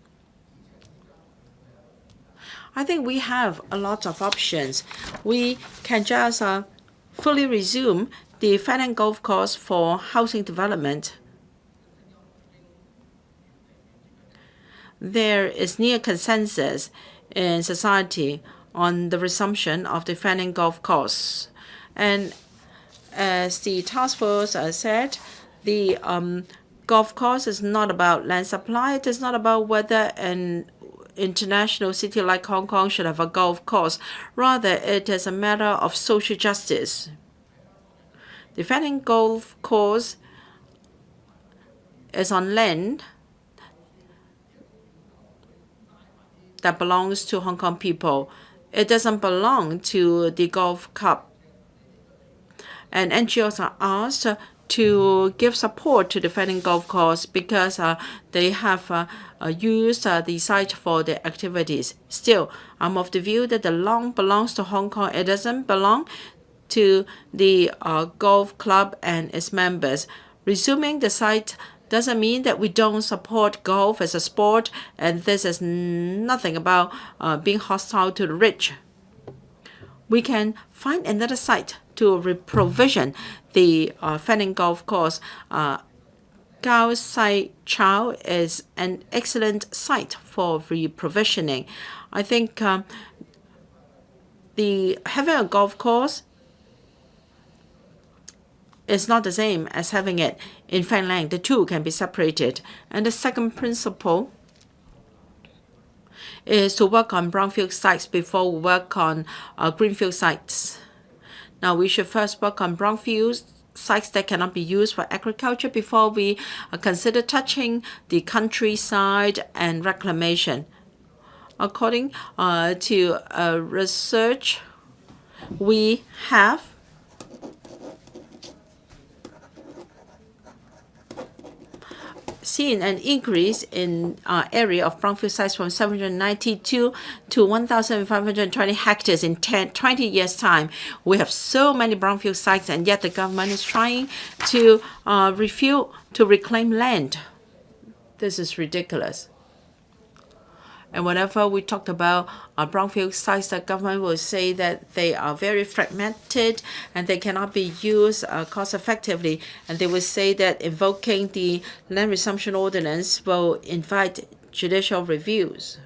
I think we have a lot of options. We can just fully resume the Fan Golf Course for housing development. There is near consensus in society on the resumption of the Fan Golf Course. And as the task force said, the golf course is not about land supply. It is not about whether an international city like Hong Kong should have a golf course. Rather, it is a matter of social justice. The Fan Golf Course is on land that belongs to Hong Kong people. It doesn't belong to the golf club. And NGOs are asked to give support to the Fan Golf Course because they have used the site for their activities. Still, I'm of the view that the lawn belongs to Hong Kong. It doesn't belong to the golf club and its members. Resuming the site doesn't mean that we don't support golf as a sport, and this is nothing about being hostile to the rich. We can find another site to provision the Fan Golf Course. Gao Sai Chow is an excellent site for reprovisioning. I think having a golf course is not the same as having it in Fan Lang. The two can be separated. And the second principle is to work on brownfield sites before we work on greenfield sites. Now, we should first work on brownfield sites that cannot be used for agriculture before we consider touching the countryside and reclamation. According to research, we have seen an increase in area of brownfield sites from 792 to 1,520 hectares in 20 years' time. We have so many brownfield sites, and yet the government is trying to refuse to reclaim land. This is ridiculous. And whenever we talked about brownfield sites, the government will say that they are very fragmented and they cannot be used cost effectively. And they will say that invoking the land resumption ordinance will invite judicial reviews.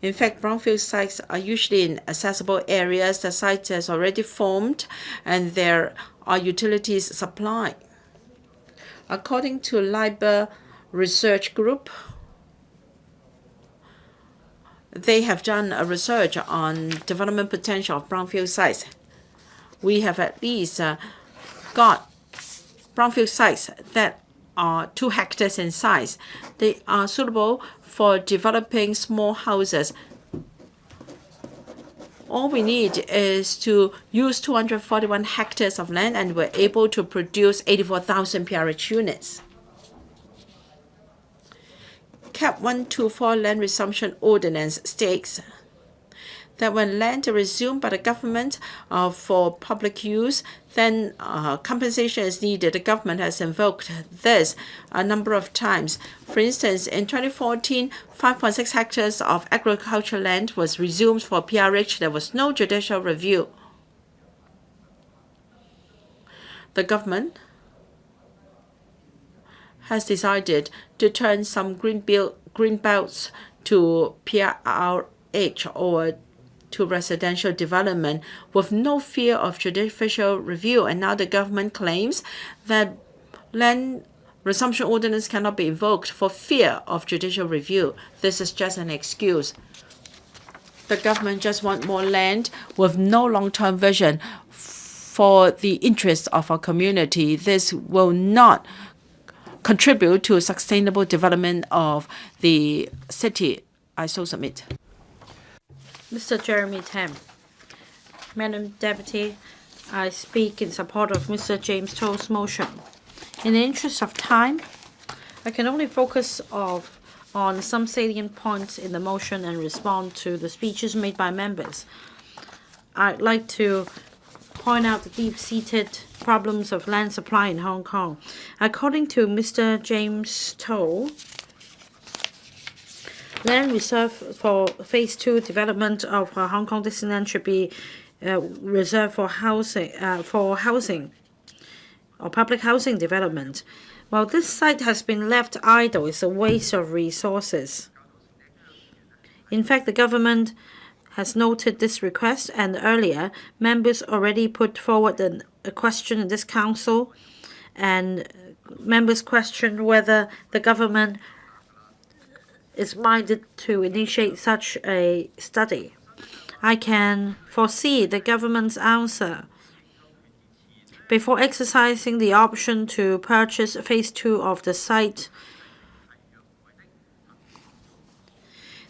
In fact, brownfield sites are usually in accessible areas. The site has already formed and there are utilities supplied. According to LIBOR Research Group, they have done a research on development potential of brownfield sites. We have at least got brownfield sites that are 2 hectares in size. They are suitable for developing small houses. All we need is to use 241 hectares of land, and we're able to produce 84,000 PRH units. Cap 124 Land Resumption Ordinance states that when land is resumed by the government for public use, then compensation is needed. The government has invoked this a number of times. For instance, in 2014, 5.6 hectares of agricultural land was resumed for PRH. There was no judicial review. The government has decided to turn some green belts to PRH or to residential development with no fear of judicial review. And now the government claims that land resumption ordinance cannot be invoked for fear of judicial review. This is just an excuse. The government just wants more land with no long-term vision for the interests of our community. This will not contribute to sustainable development of the city. I so submit. Mr. Jeremy Tam. Madam Deputy, I speak in support of Mr. James To's motion. In the interest of time, I can only focus on some salient points in the motion and respond to the speeches made by members. I'd like to point out the deep-seated problems of land supply in Hong Kong. According to Mr. James TO, land reserved for Phase 2 development of Hong Kong Disneyland should be reserved for housing or public housing development. While this site has been left idle, it's a waste of resources. In fact, the government has noted this request, and earlier, members already put forward a question in this council, and members questioned whether the government is minded to initiate such a study. I can foresee the government's answer. Before exercising the option to purchase Phase 2 of the site,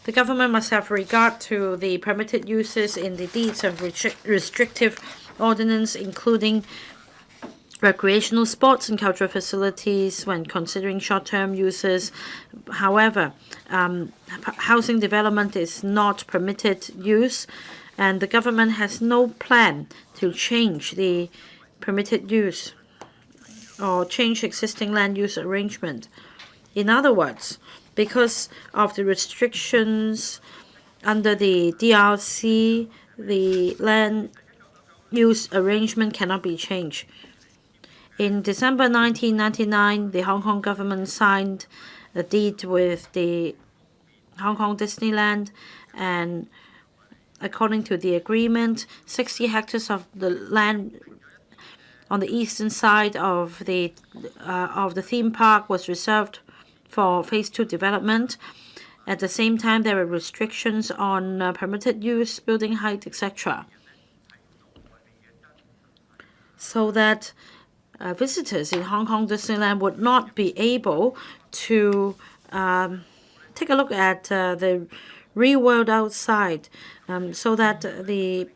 the government must have regard to the permitted uses in the deeds of restrictive ordinance, including recreational sports and cultural facilities when considering short-term uses. However, housing development is not permitted use, and the government has no plan to change the permitted use or change existing land use arrangement. In other words, because of the restrictions under the DRC, the land use arrangement cannot be changed. In December 1999, the Hong Kong government signed a deed with the Hong Kong Disneyland, and according to the agreement, 60 hectares of the land on the eastern side of the theme park was reserved for Phase 2 development. At the same time, there were restrictions on permitted use, building height, etc. So that visitors in Hong Kong Disneyland would not be able to take a look at the real world outside, so that the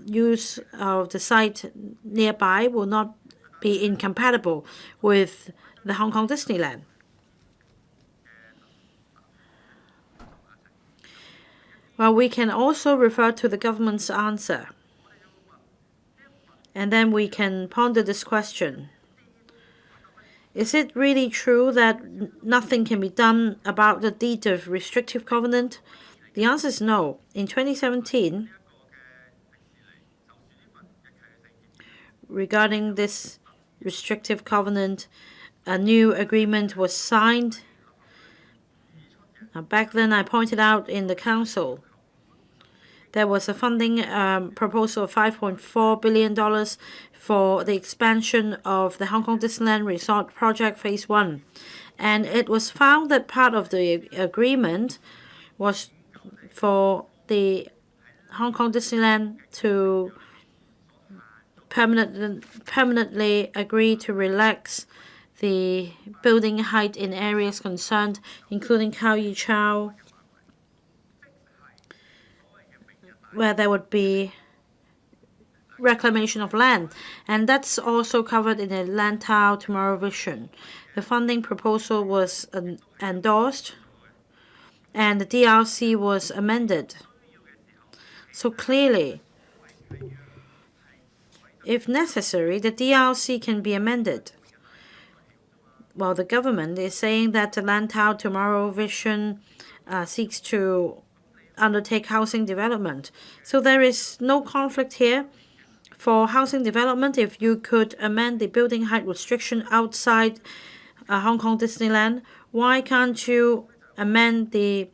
use of the site nearby will not be incompatible with the Hong Kong Disneyland. Well, we can also refer to the government's answer, and then we can ponder this question. Is it really true that nothing can be done about the deed of restrictive covenant? The answer is no. In 2017, regarding this restrictive covenant, a new agreement was signed. Now, back then, I pointed out in the council there was a funding proposal of $5.4 billion for the expansion of the Hong Kong Disneyland Resort Project Phase 1. And it was found that part of the agreement was for the Hong Kong Disneyland to permanently agree to relax the building height in areas concerned, including Kao Yi Chow, where there would be reclamation of land. And that's also covered in the Lantau Tomorrow Vision. The funding proposal was endorsed, and the DRC was amended. So clearly, if necessary, the DRC can be amended. Well, the government is saying that the Lantau Tomorrow Vision seeks to undertake housing development. So there is no conflict here. For housing development, if you could amend the building height restriction outside Hong Kong Disneyland, why can't you amend the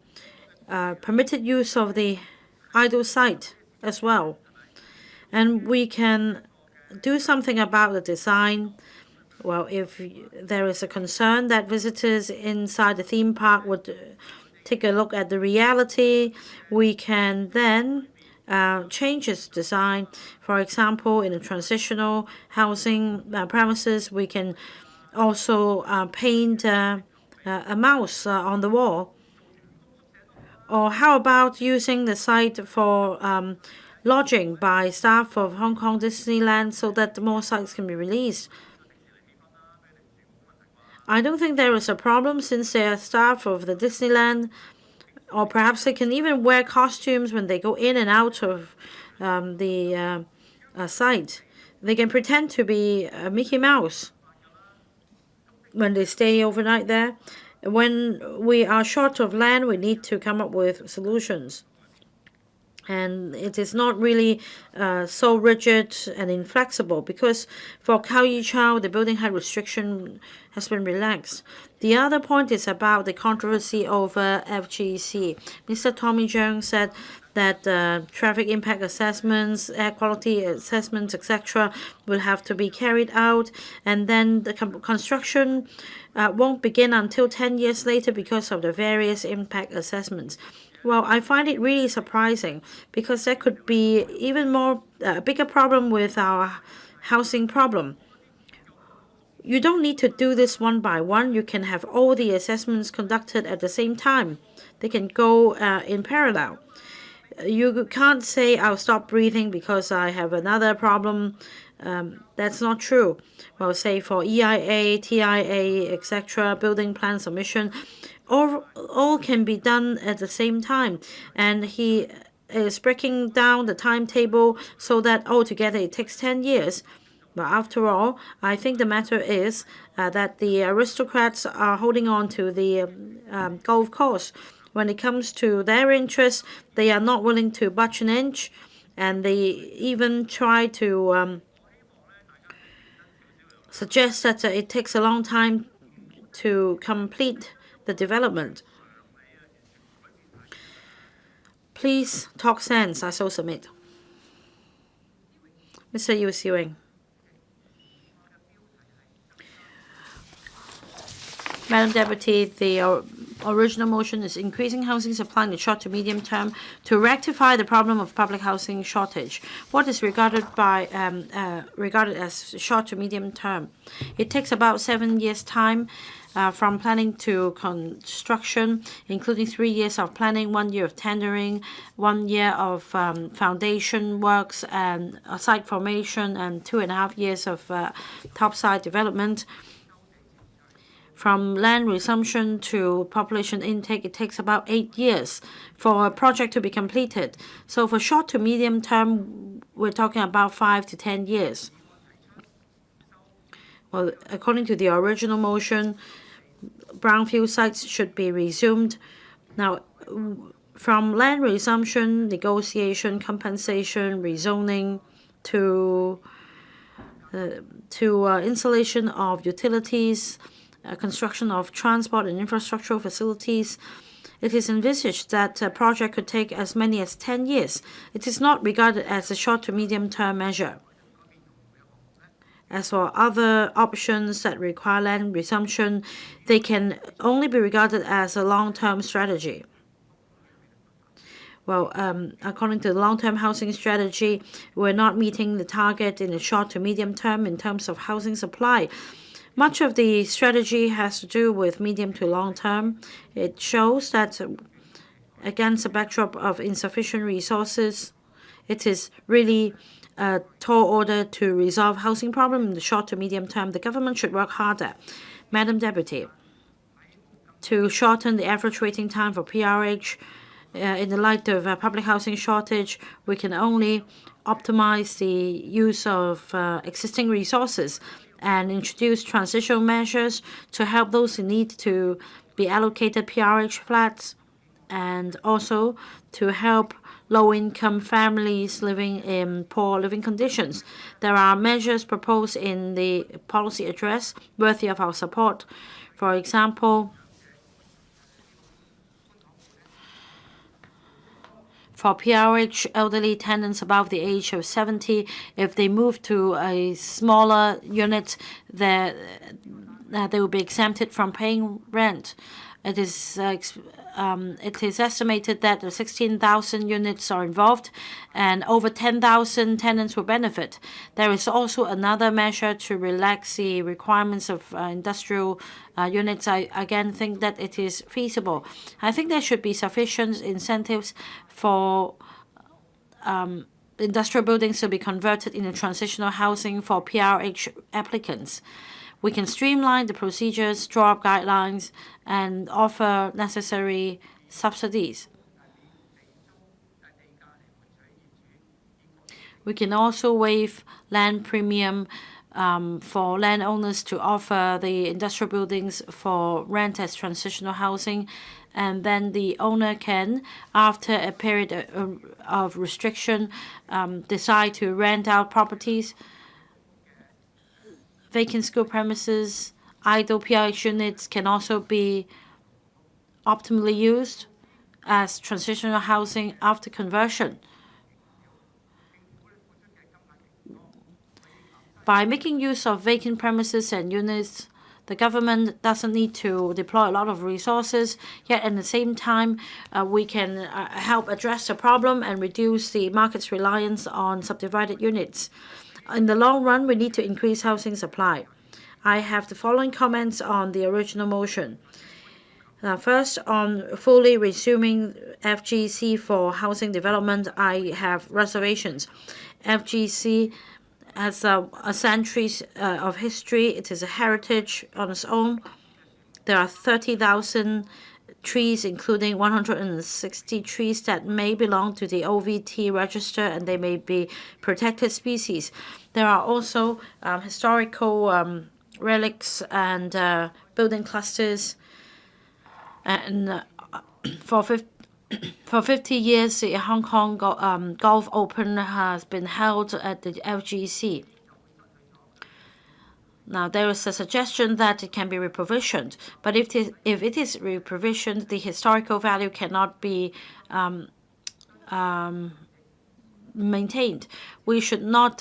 permitted use of the idle site as well? And we can do something about the design. Well, if there is a concern that visitors inside the theme park would take a look at the reality, we can then change its design. For example, in the transitional housing premises, we can also paint a mouse on the wall. Or how about using the site for lodging by staff of Hong Kong Disneyland so that more sites can be released? I don't think there is a problem since they are staff of the Disneyland, or perhaps they can even wear costumes when they go in and out of the site. They can pretend to be Mickey Mouse when they stay overnight there. When we are short of land, we need to come up with solutions. And it is not really so rigid and inflexible, because for Kao the building height restriction has been relaxed. The other point is about the controversy over FGC. Mr. Tommy Cheung said that traffic impact assessments, air quality assessments, etc. will have to be carried out, and then the construction won't begin until 10 years later because of the various impact assessments. Well, I find it really surprising, because there could be even more bigger problem with our housing problem. You don't need to do this one by one. You can have all the assessments conducted at the same time. They can go in parallel. You can't say I'll stop breathing because I have another problem. That's not true. Well, say for EIA, TIA, etc., building plan submission, all can be done at the same time. And he is breaking down the timetable so that altogether it takes 10 years. But after all, I think the matter is that the aristocrats are holding on to the golf course. When it comes to their interests, they are not willing to budge an inch, and they even try to suggest that it takes a long time to complete the development. Please talk sense, I so submit. Mr. Yu Siwing. Madam Deputy, the original motion is increasing housing supply in the short to medium term to rectify the problem of public housing shortage. What is regarded as short to medium term? It takes about 7 years' time from planning to construction, including 3 years of planning, 1 year of tendering, 1 year of foundation works and site formation, and 2.5 years of topside development. From land resumption to population intake, it takes about 8 years for a project to be completed. So for short to medium term, we're talking about 5 to 10 years. Well, according to the original motion, brownfield sites should be resumed. Now, from land resumption, negotiation, compensation, rezoning, to installation of utilities, construction of transport and infrastructural facilities, it is envisaged that a project could take as many as 10 years. It is not regarded as a short to medium term measure. As for other options that require land resumption, they can only be regarded as a long-term strategy. Well, according to the long-term housing strategy, we're not meeting the target in the short to medium term in terms of housing supply. Much of the strategy has to do with medium to long term. It shows that against a backdrop of insufficient resources, it is really a tall order to resolve housing problem in the short to medium term. The government should work harder. Madam Deputy, to shorten the average waiting time for PRH in the light of public housing shortage, we can only optimize the use of existing resources and introduce transitional measures to help those in need to be allocated PRH flats, and also to help low-income families living in poor living conditions. There are measures proposed in the policy address worthy of our support. For example, for PRH elderly tenants above the age of 70, if they move to a smaller unit, they will be exempted from paying rent. It is estimated that 16,000 units are involved, and over 10,000 tenants will benefit. There is also another measure to relax the requirements of industrial units. I again think that it is feasible. I think there should be sufficient incentives for industrial buildings to be converted into transitional housing for PRH applicants. We can streamline the procedures, draw up guidelines, and offer necessary subsidies. We can also waive land premium for landowners to offer the industrial buildings for rent as transitional housing, and then the owner can, after a period of restriction, decide to rent out properties. Vacant school premises, idle PRH units can also be optimally used as transitional housing after conversion. By making use of vacant premises and units, the government doesn't need to deploy a lot of resources, yet at the same time, we can help address the problem and reduce the market's reliance on subdivided units. In the long run, we need to increase housing supply. I have the following comments on the original motion. First, on fully resuming FGC for housing development, I have reservations. FGC has a centuries of history. It is a heritage on its own. There are 30,000 trees, including 160 trees that may belong to the OVT register, and they may be protected species. There are also historical relics and building clusters. And for 50 years, the Hong Kong Golf Open has been held at the LGC. Now, there is a suggestion that it can be reprovisioned, but if it is reprovisioned, the historical value cannot be maintained. We should not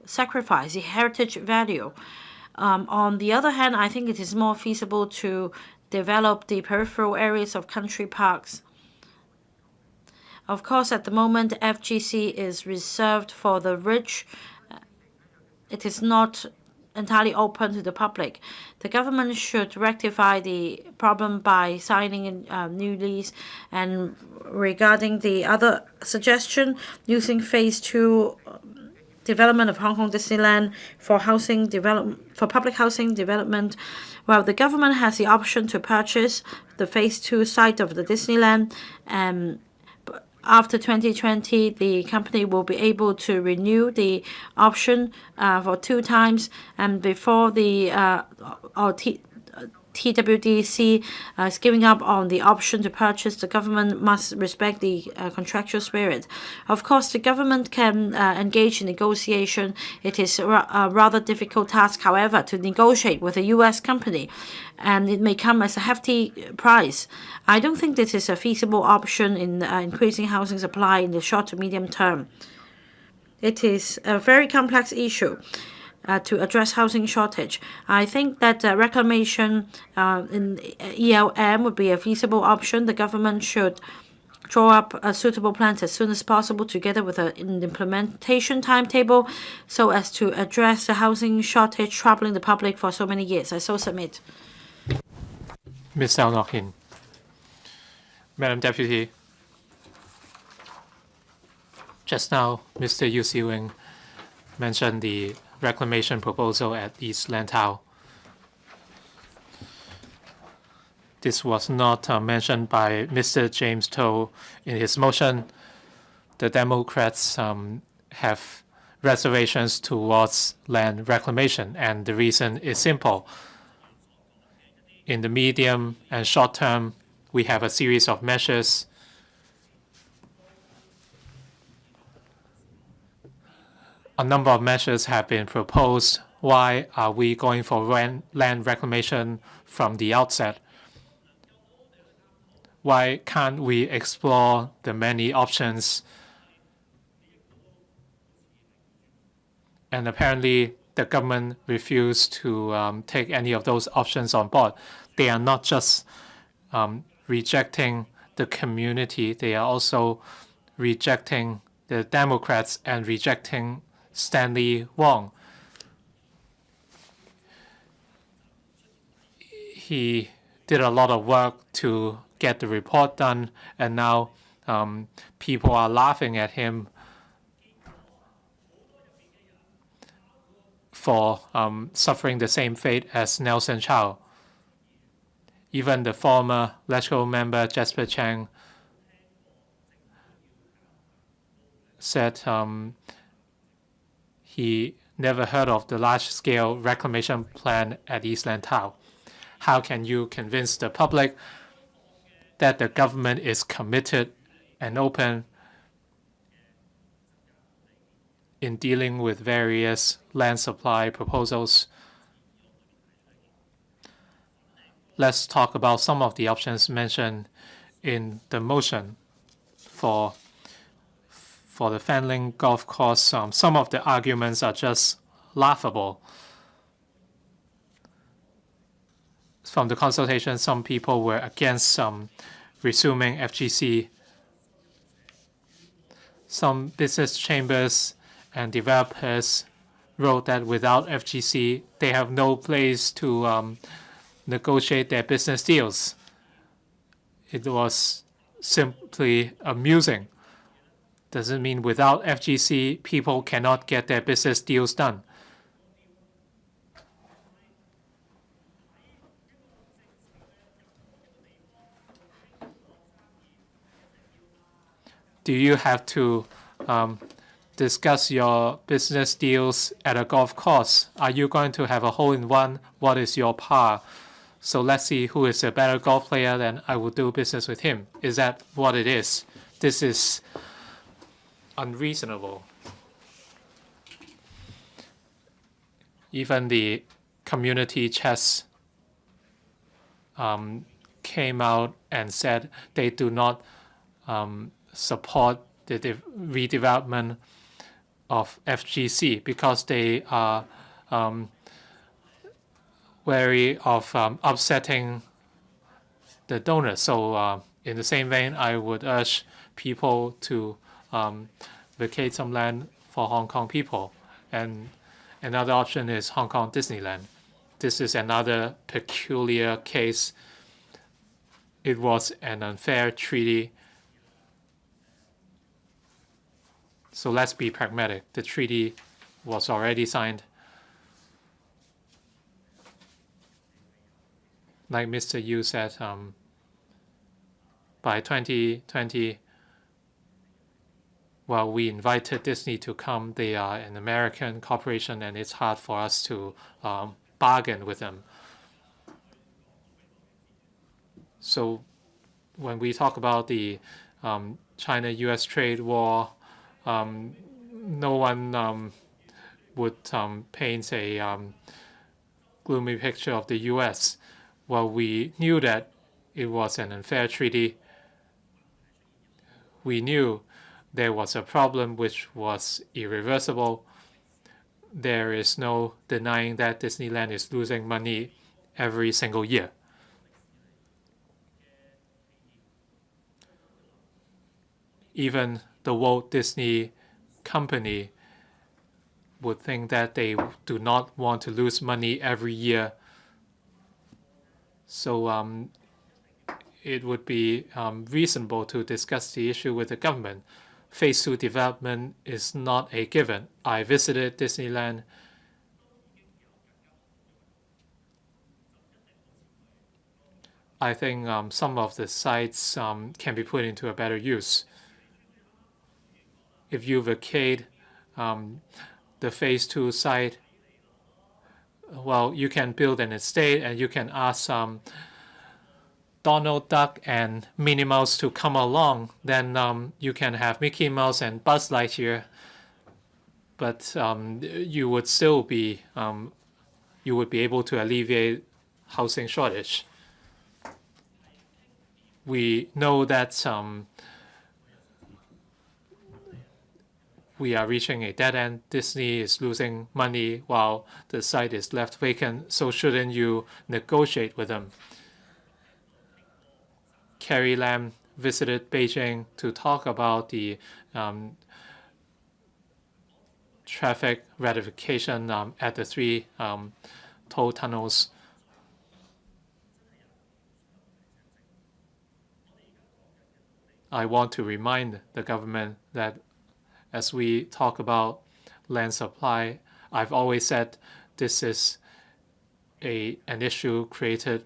sacrifice the heritage value. On the other hand, I think it is more feasible to develop the peripheral areas of country parks. Of course, at the moment, FGC is reserved for the rich. It is not entirely open to the public. The government should rectify the problem by signing a new lease. And regarding the other suggestion, using Phase 2 development of Hong Kong Disneyland for public housing development, well, the government has the option to purchase the Phase 2 site of the Disneyland, and after 2020, the company will be able to renew the option for 2 times, and before the TWDC is giving up on the option to purchase, the government must respect the contractual spirit. Of course, the government can engage in negotiation. It is a rather difficult task, however, to negotiate with a U.S. company, and it may come as a hefty price. I don't think this is a feasible option in increasing housing supply in the short to medium term. It is a very complex issue to address housing shortage. I think that reclamation in ELM would be a feasible option. The government should draw up suitable plans as soon as possible, together with an implementation timetable, so as to address the housing shortage troubling the public for so many years. I so submit. Ms. Ao Nok Hin. Madam Deputy, just now Mr. Yu Si-wing mentioned the reclamation proposal at East Lantau. This was not mentioned by Mr. James To in his motion. The Democrats have reservations towards land reclamation, and the reason is simple. In the medium and short term, we have a series of measures. A number of measures have been proposed. Why are we going for land reclamation from the outset? Why can't we explore the many options? And apparently, the government refused to take any of those options on board. They are not just rejecting the community, they are also rejecting the Democrats and rejecting Stanley Wong. He did a lot of work to get the report done, and now people are laughing at him for suffering the same fate as Nelson Chow. Even the former electoral member Jasper Chang said he never heard of the large-scale reclamation plan at East Lantau. How can you convince the public that the government is committed and open in dealing with various land supply proposals? Let's talk about some of the options mentioned in the motion for the Fanling Golf Course. Some of the arguments are just laughable. From the consultation, some people were against resuming FGC. Some business chambers and developers wrote that without FGC, they have no place to negotiate their business deals. It was simply amusing. Does it mean without FGC, people cannot get their business deals done? Do you have to discuss your business deals at a golf course? Are you going to have a hole-in-one? What is your par? So let's see who is a better golf player, then I will do business with him. Is that what it is? This is unreasonable. Even the community chess came out and said they do not support the redevelopment of FGC because they are wary of upsetting the donors. So in the same vein, I would urge people to vacate some land for Hong Kong people. And another option is Hong Kong Disneyland. This is another peculiar case. It was an unfair treaty. So let's be pragmatic. The treaty was already signed. Like Mr. Yu said, by 2020, well, we invited Disney to come. They are an American corporation, and it's hard for us to bargain with them. So when we talk about the China-US trade war, no one would paint a gloomy picture of the US. Well, we knew that it was an unfair treaty. We knew there was a problem which was irreversible. There is no denying that Disneyland is losing money every single year. Even the Walt Disney Company would think that they do not want to lose money every year. So it would be reasonable to discuss the issue with the government. Phase 2 development is not a given. I visited Disneyland. I think some of the sites can be put into a better use. If you vacate the Phase 2 site, well, you can build an estate and you can ask Donald Duck and Minnie Mouse to come along. Then you can have Mickey Mouse and Buzz Lightyear, but you would still be able to alleviate housing shortage. We know that we are reaching a dead end. Disney is losing money while the site is left vacant. So shouldn't you negotiate with them? Carrie Lam visited Beijing to talk about the traffic ratification at the 3 toll tunnels. I want to remind the government that as we talk about land supply, I've always said this is an issue created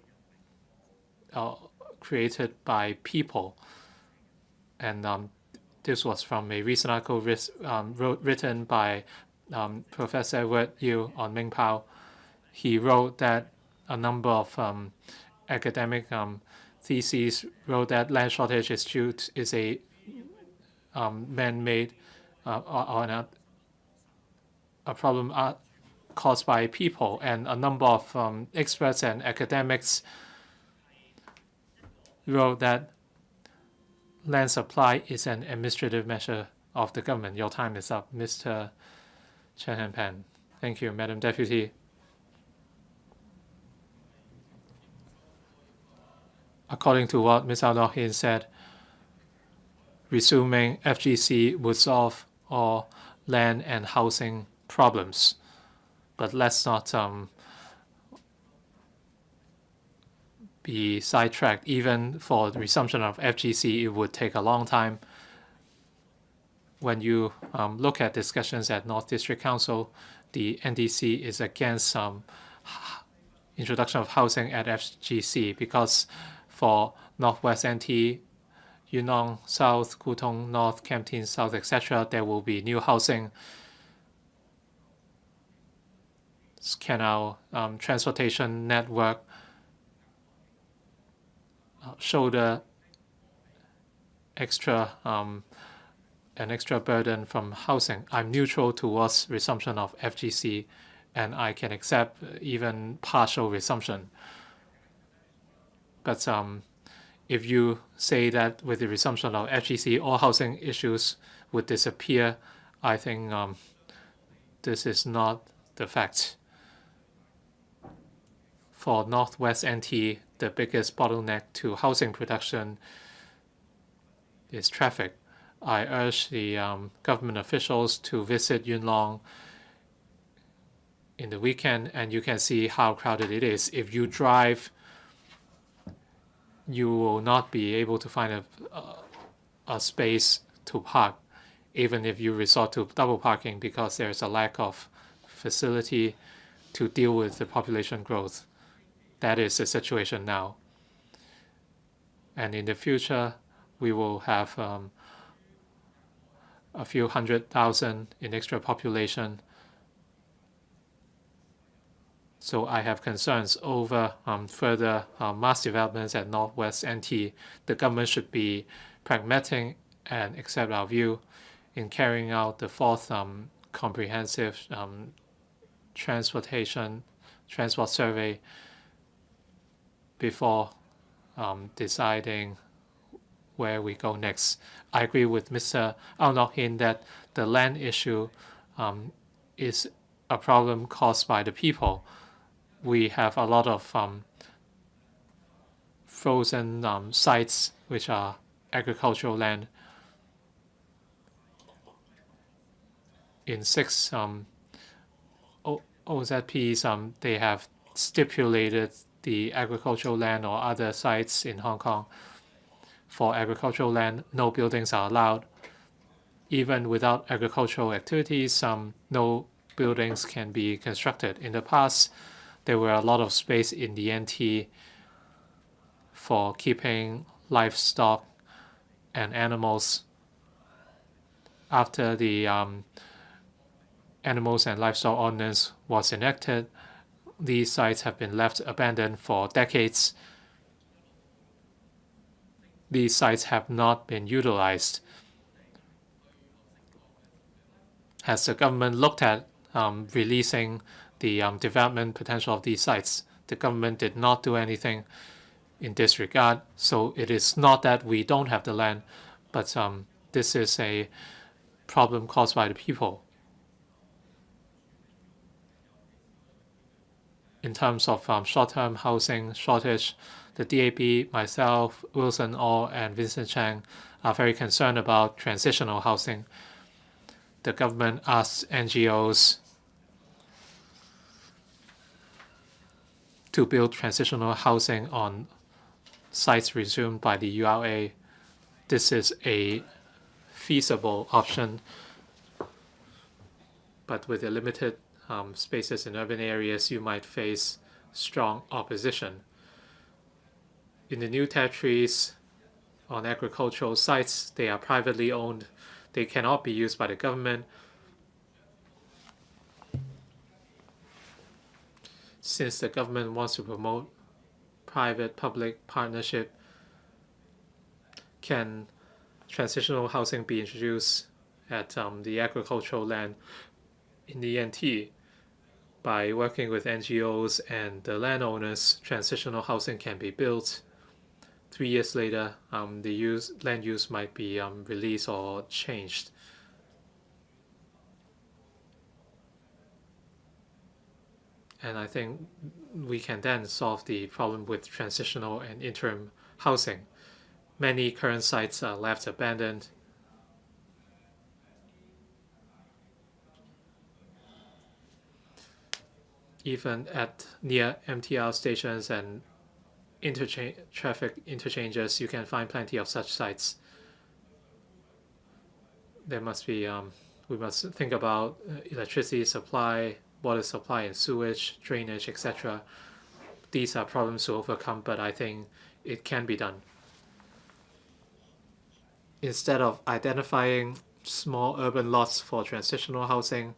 by people, and this was from a recent article written by Professor Edward Yu on Ming Pao. He wrote that a number of academic theses wrote that land shortage is a man-made or a problem caused by people, and a number of experts and academics wrote that land supply is an administrative measure of the government. Your time is up, Mr. Chen Pan. Thank you, Madam Deputy. According to what Ms. Ao Nok Hin said, resuming FGC would solve all land and housing problems. But let's not be sidetracked. Even for the resumption of FGC, it would take a long time. When you look at discussions at North District Council, the NDC is against introduction of housing at FGC because for Northwest NT, Yunnan South, Kutong North, Kempton South, etc., there will be new housing. Can our transportation network shoulder an extra burden from housing? I'm neutral towards resumption of FGC, and I can accept even partial resumption. But if you say that with the resumption of FGC, all housing issues would disappear, I think this is not the fact. For Northwest NT, the biggest bottleneck to housing production is traffic. I urge the government officials to visit Yuen Long in the weekend, and you can see how crowded it is. If you drive, you will not be able to find a space to park, even if you resort to double parking, because there is a lack of facility to deal with the population growth. That is the situation now. And in the future, we will have a few 100,000 in extra population. So I have concerns over further mass developments at Northwest NT. The government should be pragmatic and accept our view in carrying out the 4th comprehensive transport survey before deciding where we go next. I agree with Mr. Ao Nok Hin that the land issue is a problem caused by the people. We have a lot of frozen sites which are agricultural land. In 6 OZPs, they have stipulated the agricultural land or other sites in Hong Kong. For agricultural land, no buildings are allowed. Even without agricultural activities, no buildings can be constructed. In the past, there were a lot of space in the NT for keeping livestock and animals. After the Animals and Livestock Ordinance was enacted, these sites have been left abandoned for decades. These sites have not been utilized. Has the government looked at releasing the development potential of these sites? The government did not do anything in this regard. So it is not that we don't have the land, but this is a problem caused by the people. In terms of short-term housing shortage, the DAB, myself, Wilson OR, and Vincent Chang are very concerned about transitional housing. The government asks NGOs to build transitional housing on sites resumed by the URA. This is a feasible option, but with the limited spaces in urban areas, you might face strong opposition. In the new territories, on agricultural sites, they are privately owned. They cannot be used by the government. Since the government wants to promote private-public partnership, can transitional housing be introduced at the agricultural land in the NT? By working with NGOs and the landowners, transitional housing can be built. 3 years later, the land use might be released or changed. And I think we can then solve the problem with transitional and interim housing. Many current sites are left abandoned. Even at near MTR stations and traffic interchanges, you can find plenty of such sites. There must be, we must think about electricity supply, water supply and sewage, drainage, etc. These are problems to overcome, but I think it can be done. Instead of identifying small urban lots for transitional housing,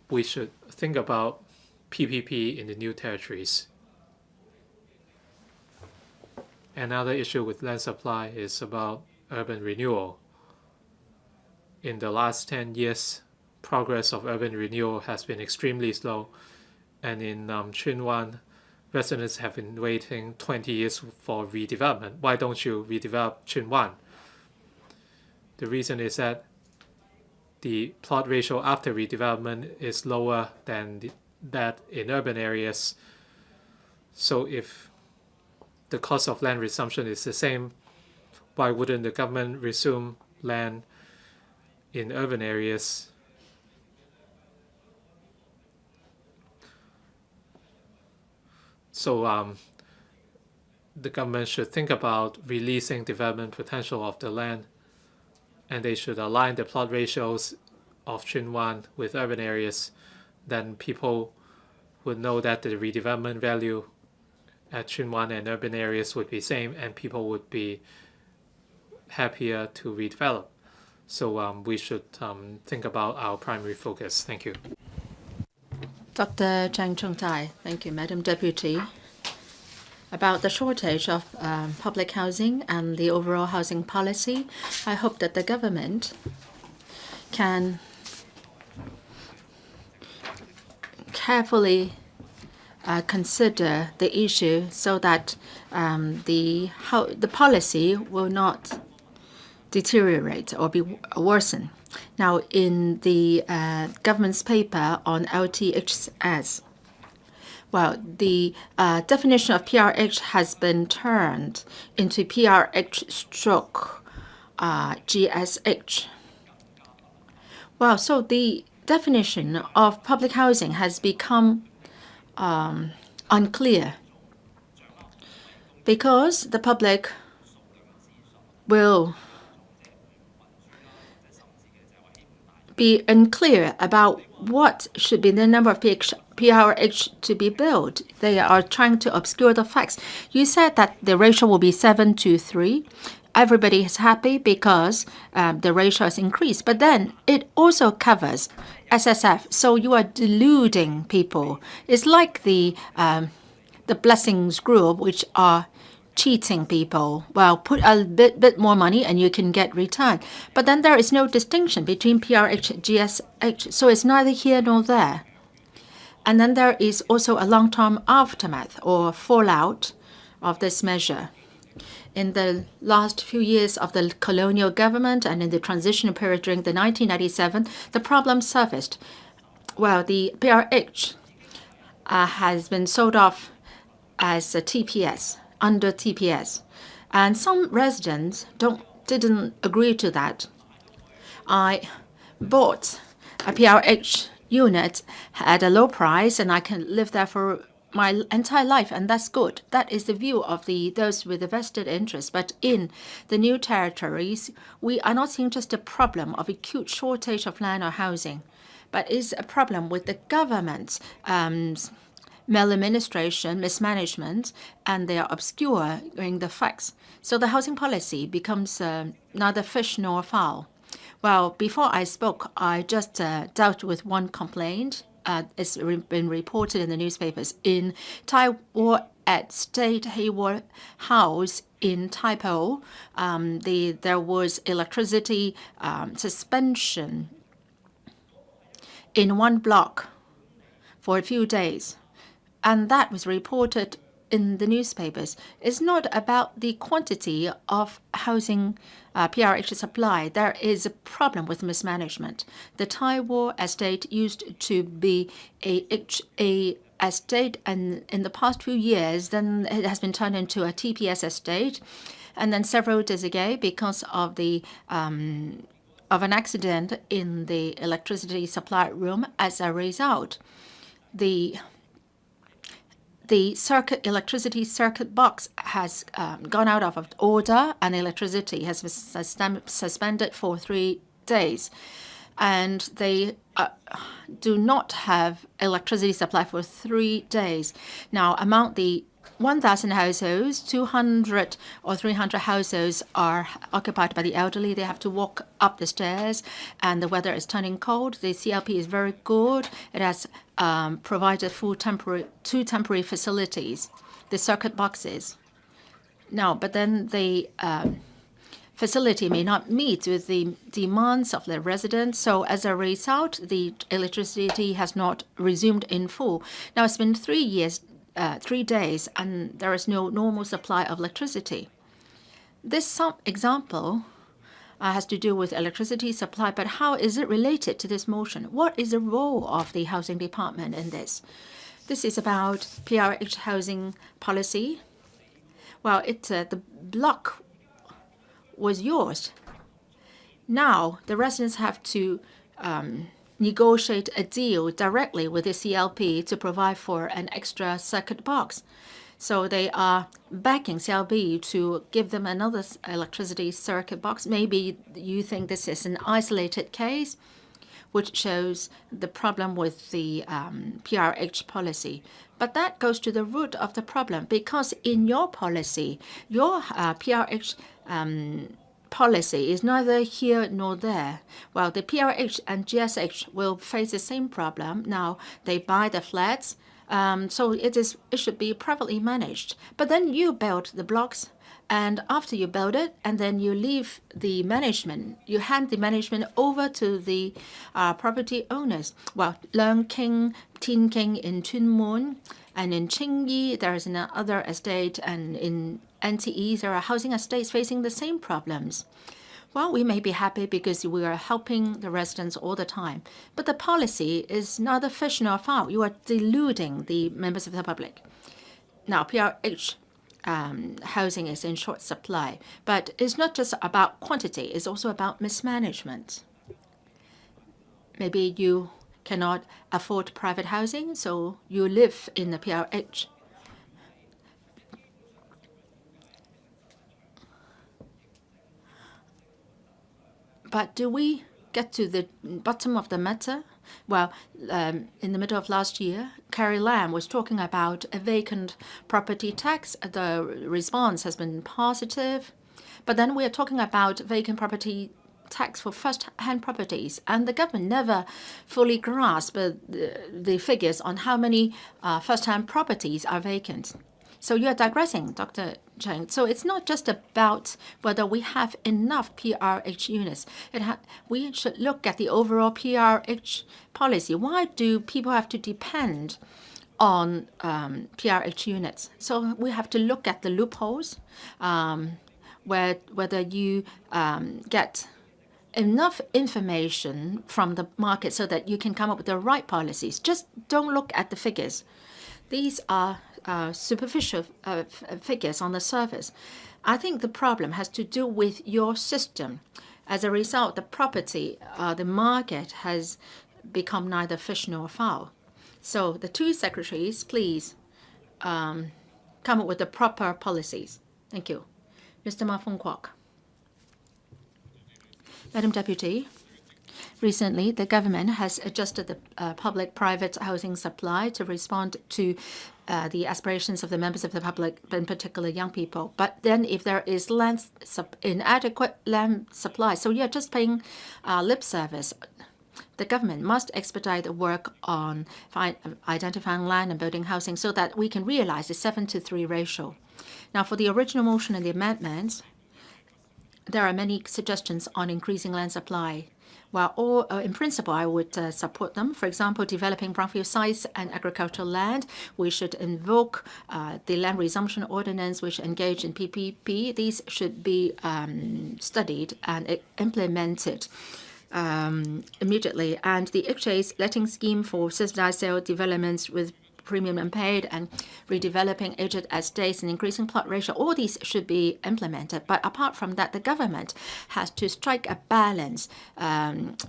we should think about PPP in the new territories. Another issue with land supply is about urban renewal. In the last 10 years, progress of urban renewal has been extremely slow, and in Chun-Wan, residents have been waiting 20 years for redevelopment. Why don't you redevelop Chun-Wan? The reason is that the plot ratio after redevelopment is lower than that in urban areas. So if the cost of land resumption is the same, why wouldn't the government resume land in urban areas? So the government should think about releasing development potential of the land, and they should align the plot ratios of Chun-Wan with urban areas. Then people would know that the redevelopment value at Chun-Wan and urban areas would be same, and people would be happier to redevelop. So we should think about our primary focus. Thank you. Dr. Chang Chung-tai, thank you, Madam Deputy. About the shortage of public housing and the overall housing policy, I hope that the government can carefully consider the issue so that the policy will not deteriorate or be worsen. Now, in the government's paper on LTHS, well, the definition of PRH has been turned into PRH/GSH. Well, so the definition of public housing has become unclear because the public will be unclear about what should be the number of PRH to be built. They are trying to obscure the facts. You said that the ratio will be 7-3. Everybody is happy because the ratio has increased. But then it also covers SSF. So you are deluding people. It's like the blessings group, which are cheating people. Well, put a bit more money and you can get return. But then there is no distinction between PRH and GSH. So it's neither here nor there. And then there is also a long-term aftermath or fallout of this measure. In the last few years of the colonial government and in the transition period during the 1997, the problem surfaced. Well, the PRH has been sold off as a TPS, under TPS. And some residents didn't agree to that. I bought a PRH unit at a low price and I can live there for my entire life, and that's good. That is the view of those with a vested interest. But in the new territories, we are not seeing just a problem of acute shortage of land or housing, but it's a problem with the government's maladministration, mismanagement, and they are obscuring the facts. So the housing policy becomes neither fish nor fowl. Well, before I spoke, I just dealt with one complaint. It's been reported in the newspapers. In Taiwan at State Hayward House in Taipo, there was electricity suspension in one block for a few days. And that was reported in the newspapers. It's not about the quantity of housing PRH supply. There is a problem with mismanagement. The Taiwan estate used to be a estate, and in the past few years, then it has been turned into a TPS estate. And then several days ago, because of an accident in the electricity supply room, as a result, the electricity circuit box has gone out of order, and electricity has been suspended for 3 days. And they do not have electricity supply for 3 days. Now, among the 1,000 households, 200 or 300 households are occupied by the elderly. They have to walk up the stairs, and the weather is turning cold. The CLP is very good. It has provided two temporary facilities, the circuit boxes. Now, but then the facility may not meet with the demands of the residents. So as a result, the electricity has not resumed in full. Now, it's been 3 days, and there is no normal supply of electricity. This example has to do with electricity supply, but how is it related to this motion? What is the role of the housing department in this? This is about PRH housing policy. Well, the block was yours. Now the residents have to negotiate a deal directly with the CLP to provide for an extra circuit box. So they are begging CLP to give them another electricity circuit box. Maybe you think this is an isolated case, which shows the problem with the PRH policy. But that goes to the root of the problem, because in your policy, your PRH policy is neither here nor there. Well, the PRH and GSH will face the same problem. Now they buy the flats, so it should be privately managed. But then you build the blocks, and after you build it, and then you leave the management, you hand the management over to the property owners. Well, Leung King, Tin King in Tuen Mun, and in Qingyi there is another estate, and in NTE there are housing estates facing the same problems. Well, we may be happy because we are helping the residents all the time, but the policy is neither fish nor fowl. You are deluding the members of the public. Now, PRH housing is in short supply, but it's not just about quantity, it's also about mismanagement. Maybe you cannot afford private housing, so you live in the PRH. But do we get to the bottom of the matter? Well, in the middle of last year, Carrie Lam was talking about a vacant property tax. The response has been positive. But then we are talking about vacant property tax for first-hand properties, and the government never fully grasped the figures on how many first-hand properties are vacant. So you are digressing, Dr. Cheung. So it's not just about whether we have enough PRH units. We should look at the overall PRH policy. Why do people have to depend on PRH units? So we have to look at the loopholes, whether you get enough information from the market so that you can come up with the right policies. Just don't look at the figures. These are superficial figures on the surface. I think the problem has to do with your system. As a result, the market has become neither fish nor fowl. So the two secretaries, please come up with the proper policies. Thank you. Mr. Ma Kwok. Madam Deputy, recently the government has adjusted the public-private housing supply to respond to the aspirations of the members of the public, in particular young people. But then if there is inadequate land supply, so you're just paying lip service, the government must expedite the work on identifying land and building housing so that we can realize the 7:3 ratio. Now, for the original motion and the amendments, there are many suggestions on increasing land supply. While in principle, I would support them. For example, developing brownfield sites and agricultural land. We should invoke the land resumption ordinance, which engage in PPP. These should be studied and implemented immediately. And the exchange letting scheme for subsidized sale developments with premium unpaid and redeveloping aged estates and increasing plot ratio, all these should be implemented. But apart from that, the government has to strike a balance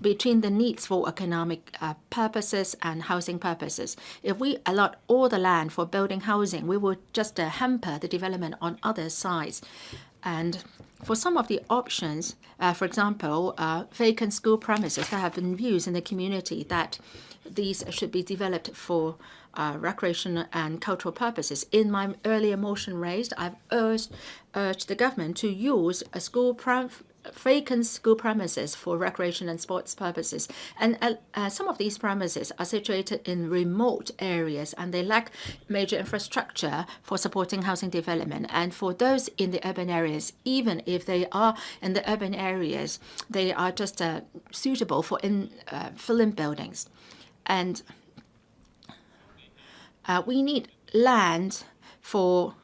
between the needs for economic purposes and housing purposes. If we allot all the land for building housing, we will just hamper the development on other sides. And for some of the options, for example, vacant school premises, there have been views in the community that these should be developed for recreation and cultural purposes. In my earlier motion raised, I've urged the government to use vacant school premises for recreation and sports purposes. And some of these premises are situated in remote areas and they lack major infrastructure for supporting housing development. And for those in the urban areas, even if they are in the urban areas, they are just suitable for fill-in buildings. And we need land for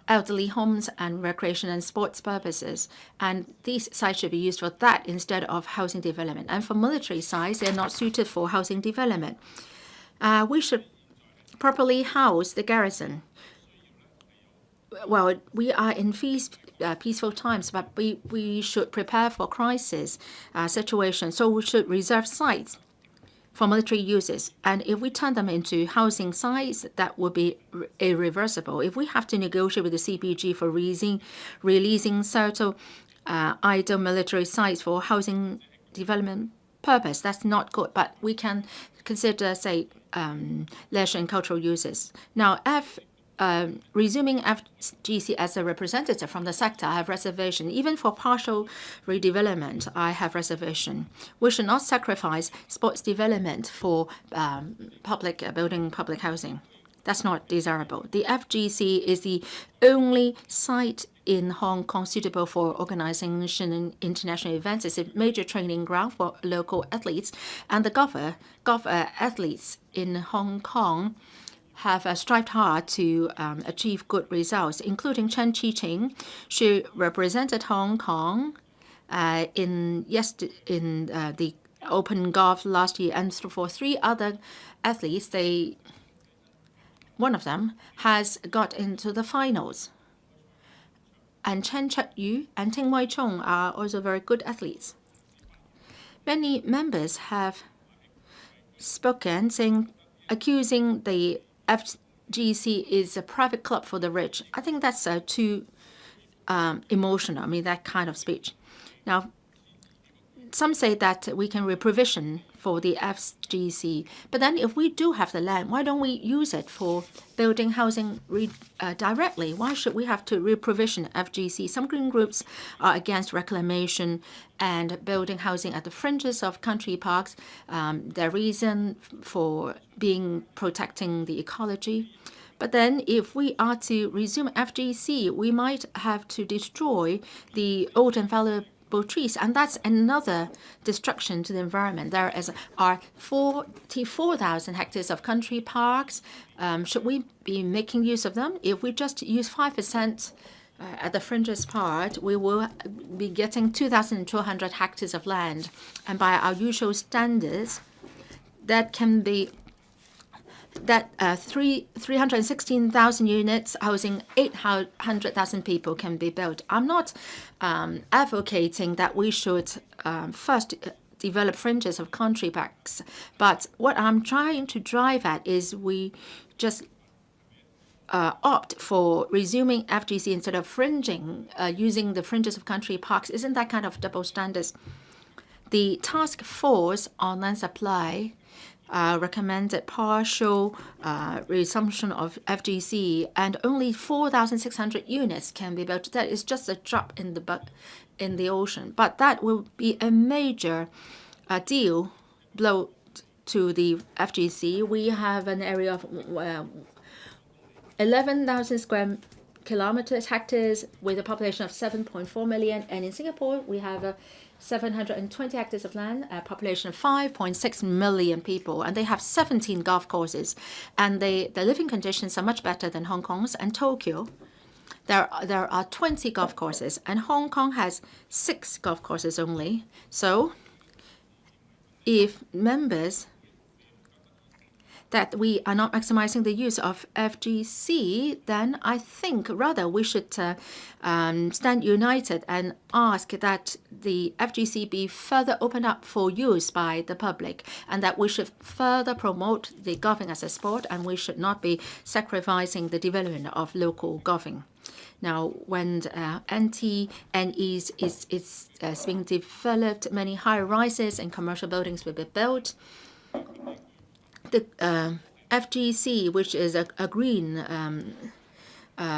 elderly homes and recreation and sports purposes. And these sites should be used for that instead of housing development. And for military sites, they're not suited for housing development. We should properly house the garrison. Well, we are in peaceful times, but we should prepare for crisis situations. So we should reserve sites for military uses. And if we turn them into housing sites, that would be irreversible. If we have to negotiate with the CPG for releasing certain idle military sites for housing development purpose, that's not good. But we can consider, say, leisure and cultural uses. Now, resuming FGC as a representative from the sector, I have reservation. Even for partial redevelopment, I have reservation. We should not sacrifice sports development for building public housing. That's not desirable. The FGC is the only site in Hong Kong suitable for organizing international events. It's a major training ground for local athletes, and the golf athletes in Hong Kong have strived hard to achieve good results, including Chen Chi-ching. She represented Hong Kong in the Open Golf last year, and for 3 other athletes, one of them has got into the finals. And Chen Yu and Ting Wai Chung are also very good athletes. Many members have spoken, accusing the FGC is a private club for the rich. I think that's too emotional. I mean, that kind of speech. Now, some say that we can reprovision for the FGC. But then if we do have the land, why don't we use it for building housing directly? Why should we have to reprovision FGC? Some green groups are against reclamation and building housing at the fringes of country parks. Their reason for being protecting the ecology. But then if we are to resume FGC, we might have to destroy the old and valuable trees, and that's another destruction to the environment. There are 44,000 hectares of country parks. Should we be making use of them? If we just use 5% at the fringes part, we will be getting 2,200 hectares of land. And by our usual standards, that can be 316,000 units housing 800,000 people can be built. I'm not advocating that we should first develop fringes of country parks, but what I'm trying to drive at is we just opt for resuming FGC instead of fringing, using the fringes of country parks. Isn't that kind of double standards? The task force on land supply recommended partial resumption of FGC, and only 4,600 units can be built. That is just a drop in the ocean, but that will be a major blow to the FGC. We have an area of 11,000 square kilometers, hectares, with a population of 7.4 million, and in Singapore we have 720 hectares of land, a population of 5.6 million people, and they have 17 golf courses, and the living conditions are much better than Hong Kong's. And Tokyo, there are 20 golf courses, and Hong Kong has 6 golf courses only. So if members that we are not maximizing the use of FGC, then I think rather we should stand united and ask that the FGC be further opened up for use by the public, and that we should further promote the golfing as a sport, and we should not be sacrificing the development of local golfing. Now, when NTNEs is being developed, many high-rises and commercial buildings will be built. The FGC, which is a green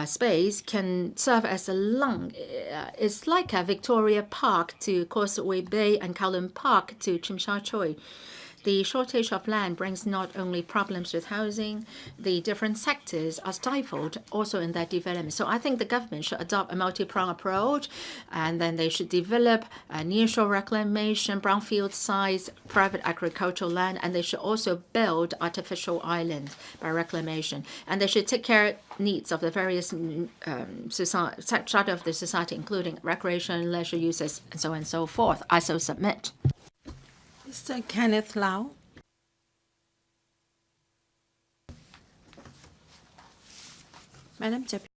space, can serve as a lung. It's like a Victoria Park to Causeway Bay and Kowloon Park to Tsim Sha Tsui. The shortage of land brings not only problems with housing, the different sectors are stifled also in their development. So I think the government should adopt a multi-pronged approach, and then they should develop nearshore reclamation, brownfield size, private agricultural land, and they should also build artificial islands by reclamation. And they should take care of needs of the various strata of the society, including recreation, leisure uses, and so on and so forth. I so submit. Mr. Kenneth Lau. Madam Deputy.